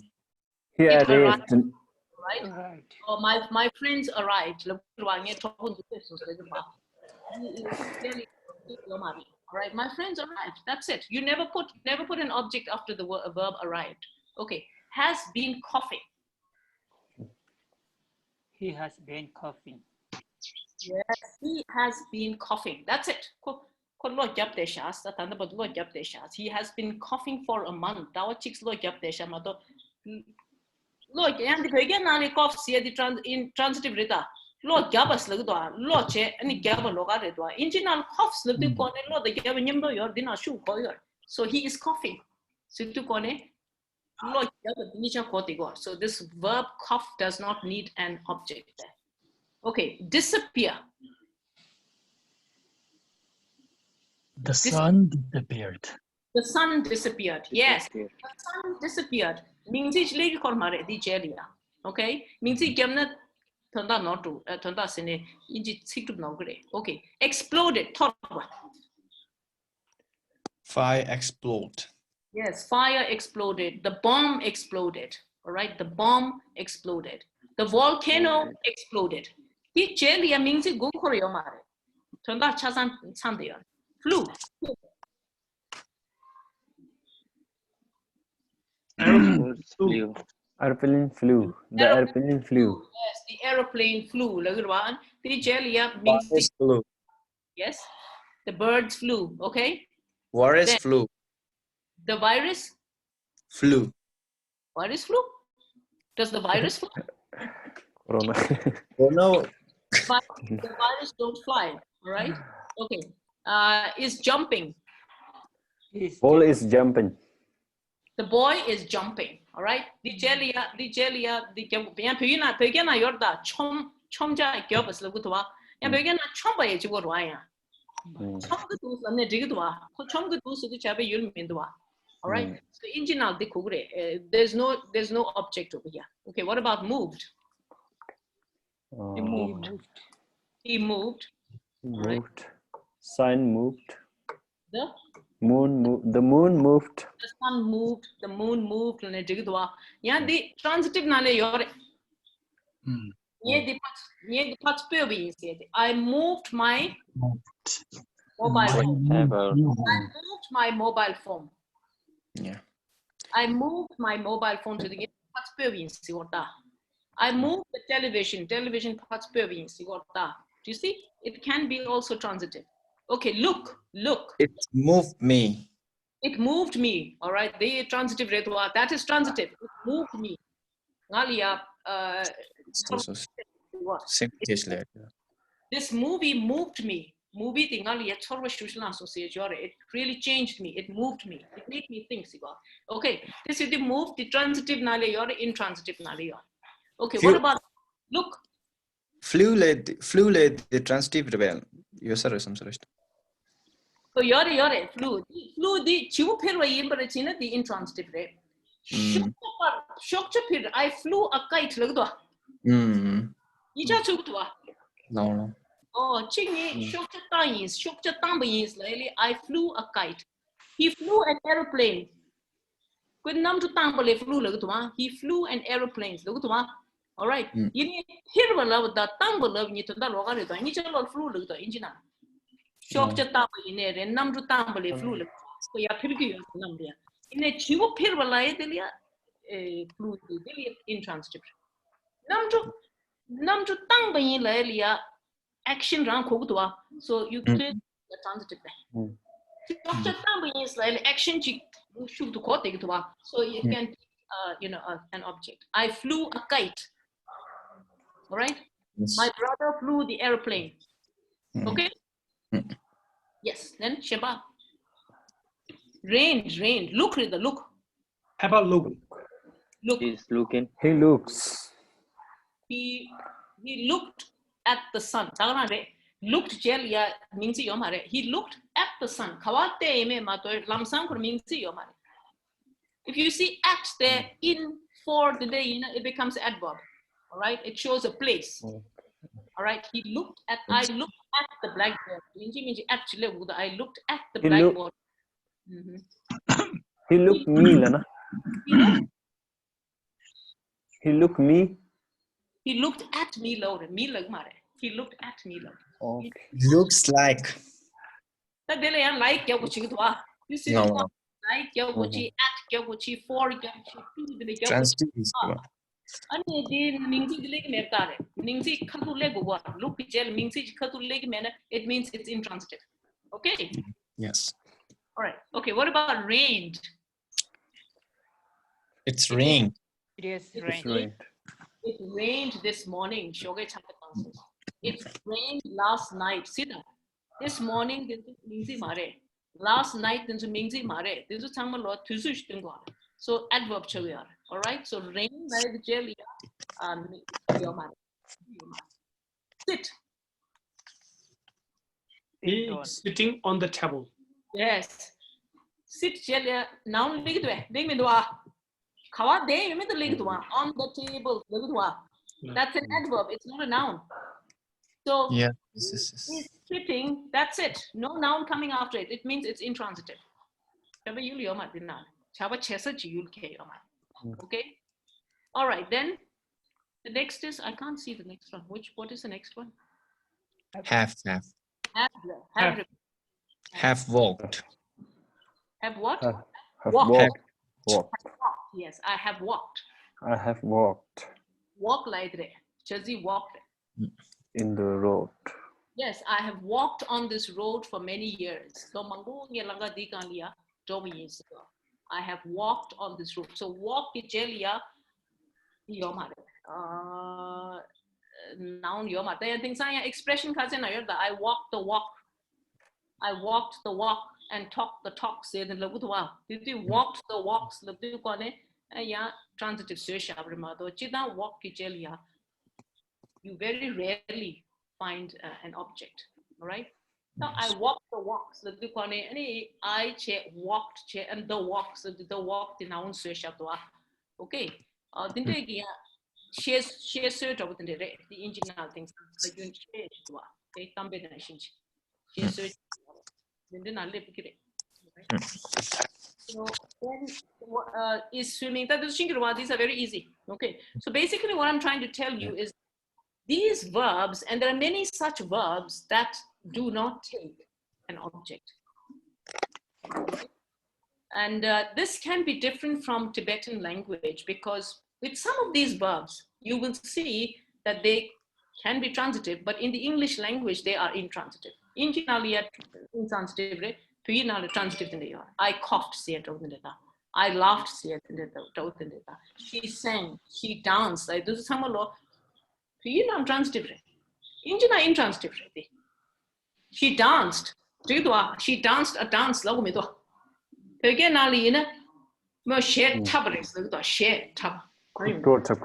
He It arrived. right? Right. Or my friends arrived. All right, my friends arrived. That's it. You never put an object after the verb arrived. Okay, has been coughing. He has been coughing. Yes, he has been coughing. That's it. He has been coughing for a month. Look, and the cough intransitive rita. Lo gabas lagdwa, lo che, and gaba logaredwa. Inginal coughs look to cone, lo the gavin your dinner shoe coyer. So he is coughing. So to cone, lo gaba nisha kotigo. So this verb cough does not need an object there. Okay, disappear. The sun disappeared. The sun disappeared. Yes, Disappeared. the sun disappeared. Means it's lady kormare di jelia. Okay, means it gemna tanda not to tanda sene inji situ nogre. Okay, exploded. Fire explode. Yes, fire exploded. The bomb exploded. All right, the bomb exploded. The volcano exploded. Di jelia means it go koryomare. Tanda chasan sandeya. Flew. Birds flew. Airplane flew. The airplane flew. Yes, the aeroplane flew. Lagirwan. The jelia means Virus flew. yes. The birds flew. Okay. Virus Then- flew. The virus. Flew. Virus flew. Does the virus fly? Corona. Oh no. The virus don't fly. All right. Okay. Is jumping. He's Ball is jumping. The boy is jumping. All right. The jelia, the pegana yorda chomja gyobas lagutwa. And pegana chomba yajigorwaya. Chomga dus lane digdwa. Chomga dus the chabe yulmindwa. All right. So inginal the kugre. There's no object over here. Okay. What about moved? he moved. He moved. Moved. Sun moved. The Moon moved. The moon moved. the sun moved. The moon moved. Lane digdwa. Yeah. The transitive nale yore. I moved my mobile phone. Ever. I moved my mobile phone. Yeah. I moved my mobile phone to the I moved the television. Television parts do you see? It can be also transitive. Okay, look. It moved me. It moved me. All right. The transitive redwa. That is transitive. It moved me. Ngalia this movie moved me. Movie tingali it really changed me. It moved me. It made me think. Okay, this is the move, the transitive nale or intransitive nale. Okay, what about look? Flew led the transitive rebel. You said some sort. So yore flew the chivu perwa yimba china the intransitive rebel. Shock I flew a kite lagdwa. Ija chugdwa. No. Oh, chingy shock I flew a kite. He flew an aeroplane. Good nam to tambale flew lagdwa. He flew an aeroplane. Lagdwa. All right. You need here love that tambal love you to the logare. I need a flew lagdwa engine. Shock tambo in there and nam to tambale flew. So ya pirki numbia. In a chivo pirvalaya delia flew the intransitive. Nam to tang by lalia action round kogdwa. So you create the transitive. Action shoot to quote so you can an object. I flew a kite. All right. Yes. My brother flew the airplane. Okay. Yes. Then Sheba. Rain. Look. How about look? Look. He's looking. He looks. He looked at the sun. Looked jelia means yomare. He looked at the sun. Kawate me mato lamsang means yomare. If you see at there in for the day, it becomes adverb. All right, it shows a place. All right, I looked at the blackboard. Actually, I looked at the blackboard. He looked me, Lana. He looked me. He looked at me lower. Me lag mare. He looked at me lower. Okay. Looks like. That they like kya kuch kitwa. You see No, the no. like kya kuch at kya kuch for kya kuch two the kya kuch. Transitive is Ani de mingzi leg me tare. Mingzi khatu leg wa. Look gel mingzi khatu leg me. It means it's intransitive. Okay. Yes. All right. Okay. What about rained? It's rain. It is It's rain. Right. It rained this morning. Shoge chapter answers. It rained last night. See that? This morning, this is mingzi mare. Last night, this is mingzi mare. This is changma lo thusush tingwa. So adverb chawiyar. All right. So rain like jelly. Yomare. Sit. He Sit on. is sitting on the table. Yes. Sit jelly. Noun lig dwe. Ding me dwa. Kawa de you mean the lig dwa on the table. Lig dwa. That's an adverb. It's not a noun. So Yeah. he's sitting. That's it. No noun coming after it. It means it's intransitive. Okay. All right. Then the next is I can't see the next one. What is the next one? Have walked. Have what? Have Walked. walked. Walked. Yes, I have walked. I have walked Walk like that. Chazi walked. in the road. Yes, I have walked on this road for many years. So mango nge langa di kan liya 12 years ago. I have walked on this road. So walk ki jelia yomare. Noun yomare. I think saya expression kaze na yorda. I walked the walk. I walked the walk and talked the talk. Say the lagu dwa. Did you walked the walks? Lagu kone ya transitive search abrimado. Chida walk ki jelia. You very rarely find an object, all right? Now I walked the walks. I walked and the walks. The walk the noun search okay. Didn't share search of the engineer things. Okay, combination. Share search. Then I live it. So then is swimming. These are very easy. Okay. So basically, what I'm trying to tell you is these verbs, and there are many such verbs that do not take an object. And this can be different from Tibetan language because with some of these verbs, you will see that they can be transitive, but in the English language, they are intransitive. Intransitive, transitive. I coughed, I laughed, she sang, she danced. This is some intransitive. Intransitive. She danced. She danced a dance. Again, Ali, mo share tabaris. Share tab. Door tab.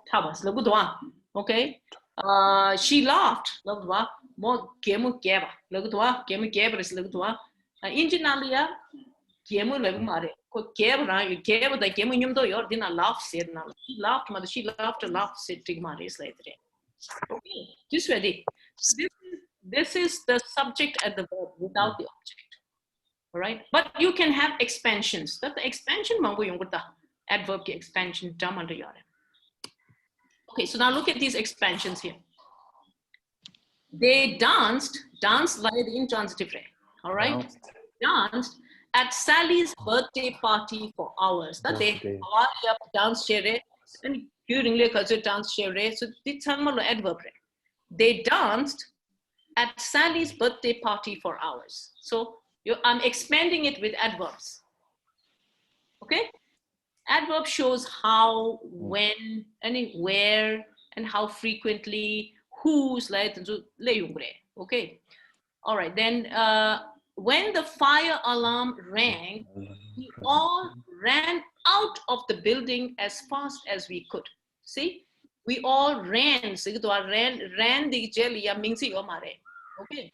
Tabas. Okay. She laughed. More gemu geba. Gemu geba is Inginalia. Gemu legumare. Geba, geba, the gemu yumdo yor dina laugh said now. She laughed, mother. She laughed a laugh said Tigmaris later. Okay, this ready. This is the subject and the verb without the object. All right, but you can have expansions. That the expansion mango yung adverb ke expansion term under your. Okay, so now look at these expansions here. They danced like the intransitive. All right, danced at Sally's birthday party for hours. That they dance share and during the dance share. So this is adverb. They danced at Sally's birthday party for hours. So I'm expanding it with adverbs. Okay? Adverb shows how, when, and where, and how frequently, who's like, okay? All right, then when the fire alarm rang, we all ran out of the building as fast as we could. See? We all ran the jelly okay.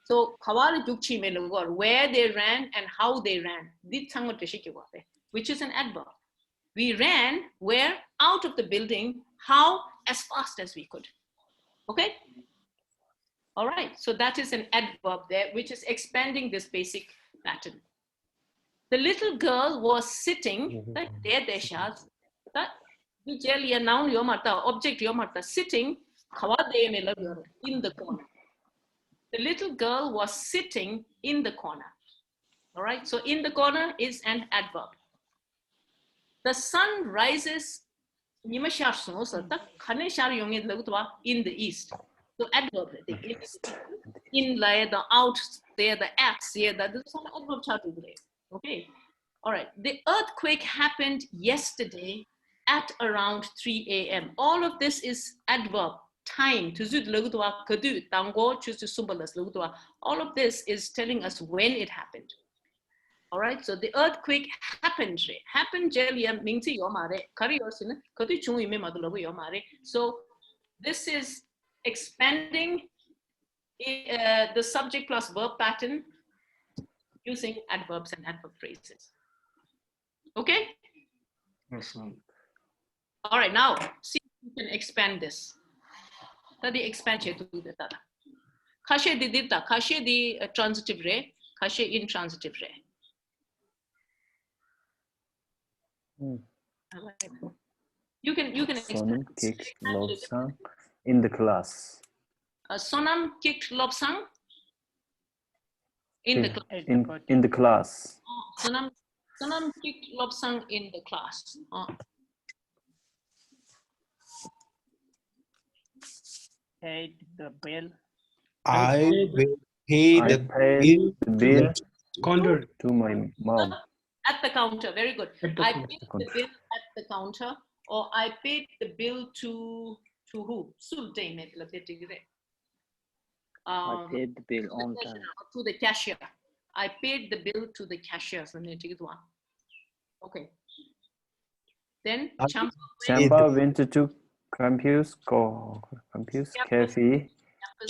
So where they ran and how they ran, which is an adverb. We ran where? Out of the building, how? As fast as we could. Okay? All right, so that is an adverb there, which is expanding this basic pattern. The little girl was sitting. That there shas. That visually a noun yomata object yomata sitting. In the corner. The little girl was sitting in the corner. All right. So in the corner is an adverb. The sun rises. In the east. So adverb. In the out there, the acts here, that is some adverb chart. Okay. All right. The earthquake happened yesterday at around 3 a.m. All of this is adverb. Time. All of this is telling us when it happened. All right, so the earthquake happened. So this is expanding the subject plus verb pattern using adverbs and adverb phrases. Okay? Yes, ma'am. All right, now see if you can expand this. The expansion to the data. Kashe di dita, kashe di transitive re, kashe intransitive re. You can Sonam kicked Lobsang in the class. Sonam kicked Lobsang in the class. In the class. Oh, Sonam kicked Lobsang in the class. Oh. Paid the bill. I will pay I paid the bill Counter. to my mom. At the counter, very good. At the I counter. paid the bill at the counter, or I paid the bill to who? I paid the bill on time. To the cashier. I paid the bill to the cashier. Okay. Then Chamba went to campus cafe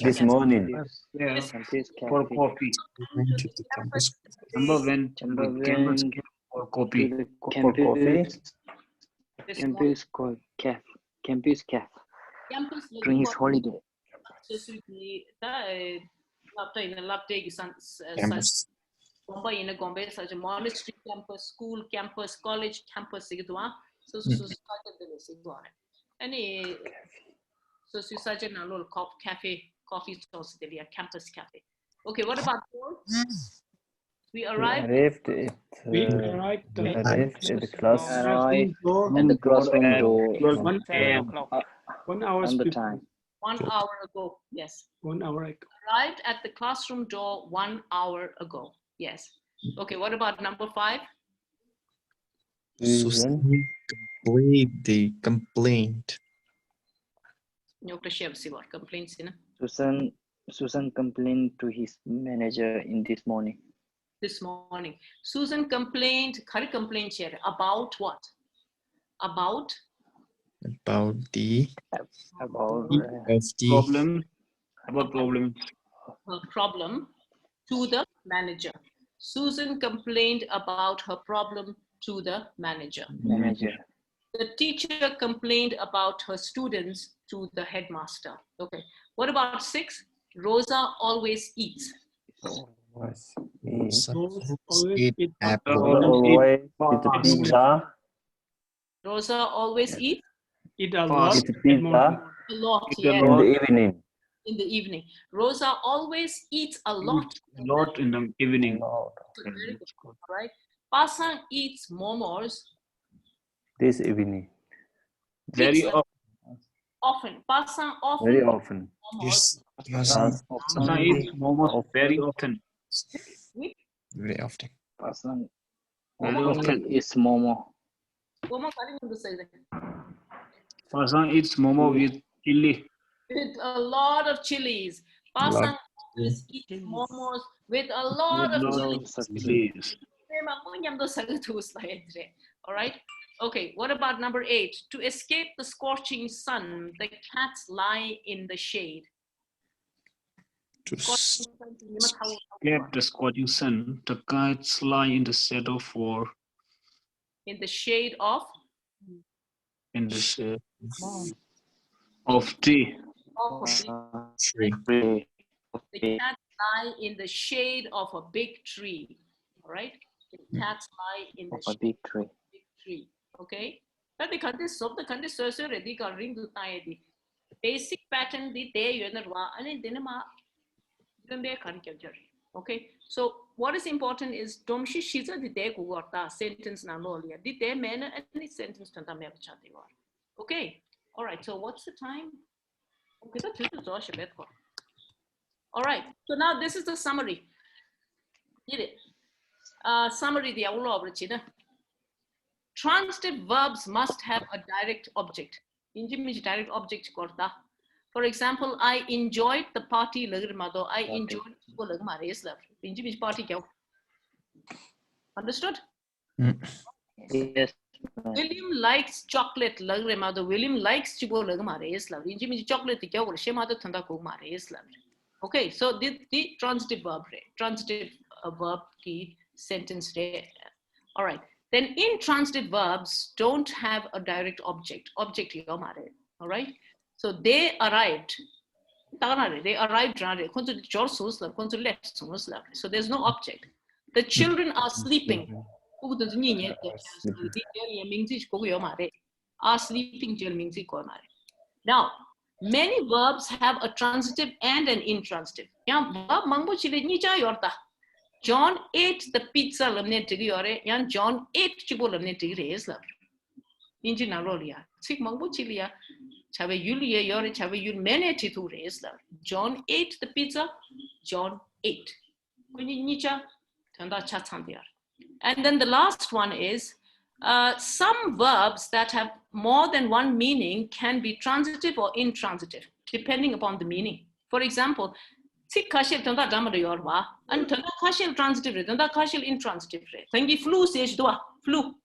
this morning. Yeah. Campus For cafe. coffee. Chamba went to Chamba campus went for to coffee. the For coffee. campus cafe during his holiday. Campus. In a Gombe, such a monastery campus, school campus, college campus. Any so such a little coffee sauce, campus cafe. Okay, what about four? We arrived. We arrived At the class. Arrived door at the classroom door 12 7 a.m. o'clock. 1 hour on the before. time. 1 hour ago. Yes. 1 hour ago. Arrived at the classroom door 1 hour ago. Yes. Okay, what about number 5? Susan complete the complaint. Complaints. Susan complained to his manager in this morning. This morning. Susan complained, about what? About the About Problem. About problems. her problem to the manager. Susan complained about her problem to the manager. manager. The teacher complained about her students to the headmaster. Okay. What about 6? Rosa always eats. Always eat. Always eat apple. Always eat pizza. Rosa always eats Eat a lot. Eat pizza a lot. Eat a Yeah, in lot. the evening. in the evening. Rosa always eats a lot. A lot in the evening. Very good, right? Pasang eats momos. This evening. Very Eats often. Pasang often Very often. momos. often. Eat momos very often. Very often. Person Very often often. is momo. Momo kali mundu say that. Pasang eats momo with chili. With a lot of chilies. Pasang always eats momos with a lot of chilies. Chilies. All right. Okay. What about number 8? To escape the scorching sun, the cats lie in the shade. To Escape the scorching sun, the cats lie in the shadow for In the shade of of tree. tree. The cats lie in the shade of a big tree. All right. Cats lie in the Of a big tree. big tree. Okay? But the country so the country so ready got ring to tie the basic pattern the day you know and then dinema okay, so what is important is domshi shiza the day kuwarta sentence na lolia the day man any sentence tanta me okay, all right, so what's the time? Okay, that's just Josh a bit. All right, so now this is the summary. Did it? Summary the outlaw transitive verbs must have a direct object. Inji direct object korta. For example, I enjoyed the party. I enjoyed Inji party. Understood? Yes. William likes chocolate. William likes chocolate. Okay, so the transitive verb key sentence. All right. Then intransitive verbs don't have a direct object. All right. So they arrived. They arrived. So there's no object. The children are sleeping. Are sleeping. Now, many verbs have a transitive and an intransitive. John ate the pizza yan John ate chibo Inji narolia. Sik mangbo chilia. Chave yulia yore chave yul mene titu John ate the pizza. John ate. And then the last one is some verbs that have more than one meaning can be transitive or intransitive, depending upon the meaning. For example, Sik kashil tanda damar yorwa, and tanda kashil transitive re, tanda kashil intransitive re. Tangi flu sage doa, flu.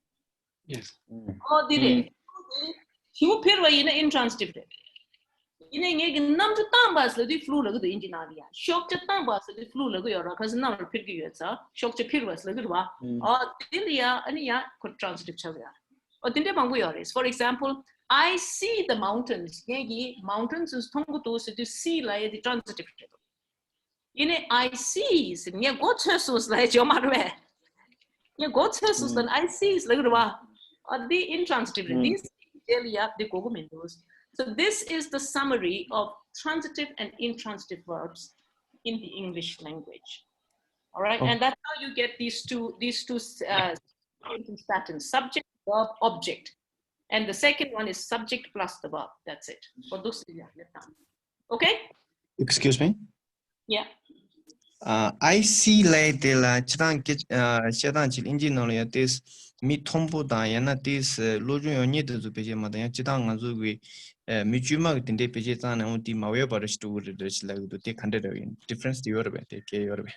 Yes. Oh, did it? You pirwa in intransitive re. In a num to tambas, the flu look the engineer. Shock to tambas, the flu look your because number pirguets, shock to pirwas, look at wa, or dilia, and ya could transitive chavia. Or dindemanguiores. For example, I see the mountains. Yegi, mountains is tongutus to see like the transitive. In it, I sees, and yeah, God's Jesus like your mother. Yeah, God's Jesus, then I sees, like the intransitive. These daily up the Gogomindos. So this is the summary of transitive and intransitive verbs in the English language. All right, and that's how you get these two sentence patterns: subject, verb, object. And the second one is subject plus the verb. That's it. Okay? Excuse me? Yeah. I see like the chadang chil engine this mi tombo da yana this loju yoni to page mada chadang azu we mijuma tinde page tan on the mawe barish to like to take 100 difference to your take your way.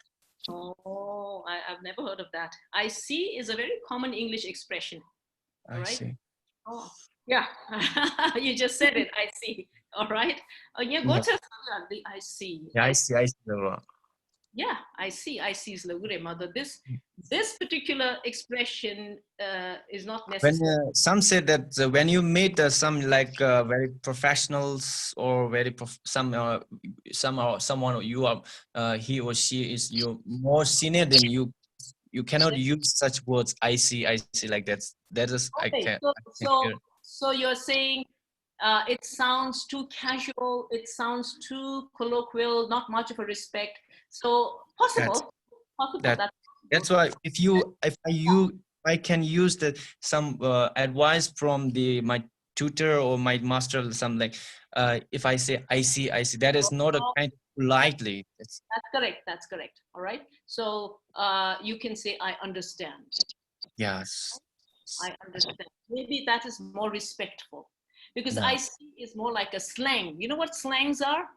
Oh, I've never heard of that. I see is a very common English expression. I see. Oh, yeah. You just said it. I see. All right. Oh, yeah. Go to I see. Yeah, I see. Yeah, I see. I see is mother. This particular expression is not necessary. When some say that when you meet some like very professionals or very someone you are he or she is you more senior than you cannot use such words. I see like that. That is okay, so you're saying it sounds too casual, it sounds too colloquial, not much of a respect. So possible. That's why if I can use some advice from my tutor or my master, something like if I say I see, that is not a kind of politely. That's correct. All right. So you can say I understand. Yes. I understand. Maybe that is more respectful. Because I see is more like a slang. You know what slangs are?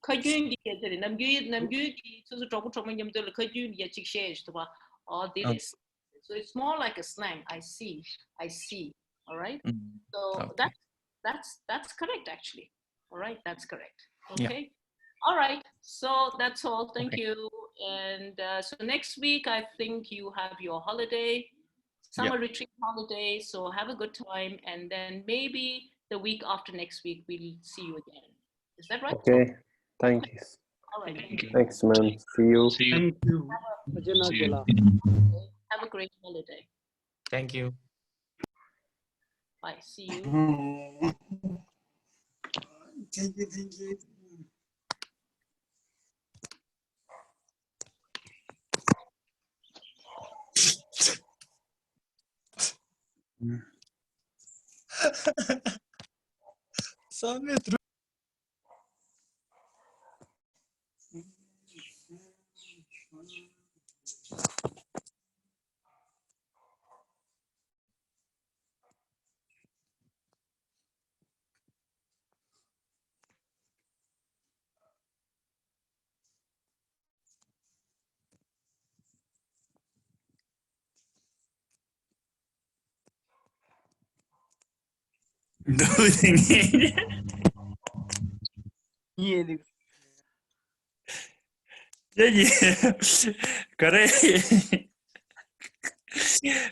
So it's more like a slang. I see. All right. So that's correct actually. All right, that's correct. Okay. Yeah. All right. So that's all. Thank you. And so next week I think you have your holiday, summer retreat holiday. So have a good time, and then maybe the week after next week we'll see you again. Is that right? Okay. Thank you. All right. Thanks, ma'am. See you. Thank you. Ajana Jala. Have a great holiday. Thank you. Bye. See you. Thank you, thank you. Kare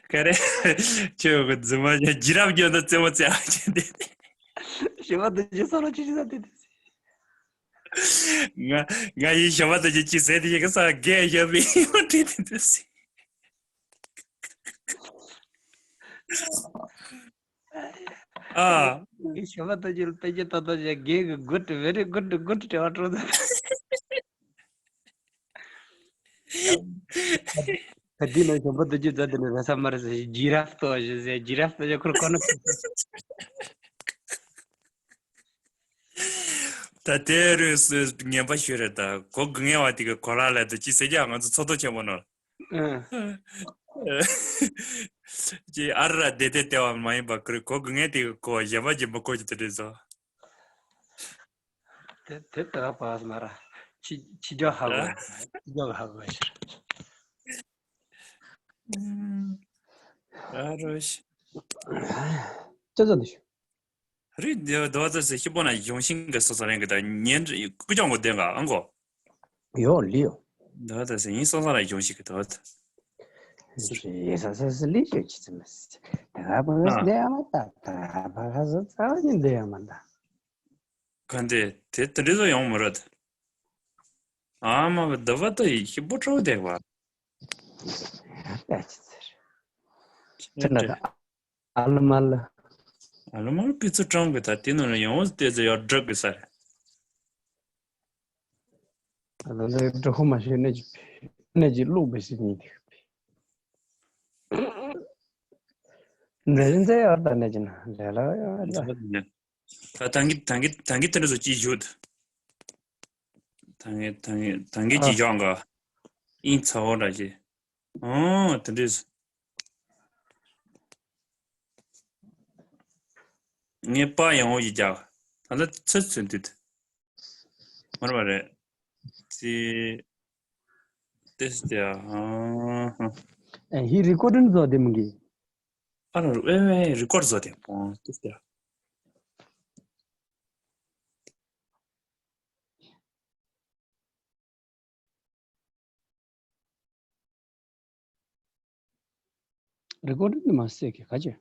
kare 저 정말 지랍 견도 때문에 Shivataji solo chizati. nga 이 셔마도 지치 세디 얘기서 게 여비 어떻게 됐지 아 Shivataji will pay it to the gig. Good, very good to order. Kadina Shivataji that in the summer is a giraffe to a giraffe to a crocodile. 다테르스 냠바 쉬르다 고 그게 와디가 고라라도 지세지 않아서 저도 제모노 지 알라 데데테와 많이 봐 그리고 그게 되고 고 야바지 먹고 있더래서 Teta pass mara. Chijo hago. Chijo hago. 아르시 저저도. 그래 너도서 희보나 용신가 소소는 거다 년 그정 못 된가 안고 요 리오. 너도서 인소사라 용신가 더 Esa es el licho chismes. Te va a poner de amata. Te va a pasar trabajo de amanda. 근데 대들이도 영 물었 아마 너도 희보 줘 대와 Chenada. Almal. 알말 피츠 좀 거다 뛰는 영어 때저 여 drug 살 Adonde trajo machine neji lube sini. Nejense orda nejina. Lela. 당기 때려서 지주드 당기 지정가 인차오라지 드리스 네빠 영어이자 하나 쳤는데 뭐래 지 테스트야 And he recorded the demgi. 왜 리코드 돼 테스트야 Recorded the mistake. Kaje.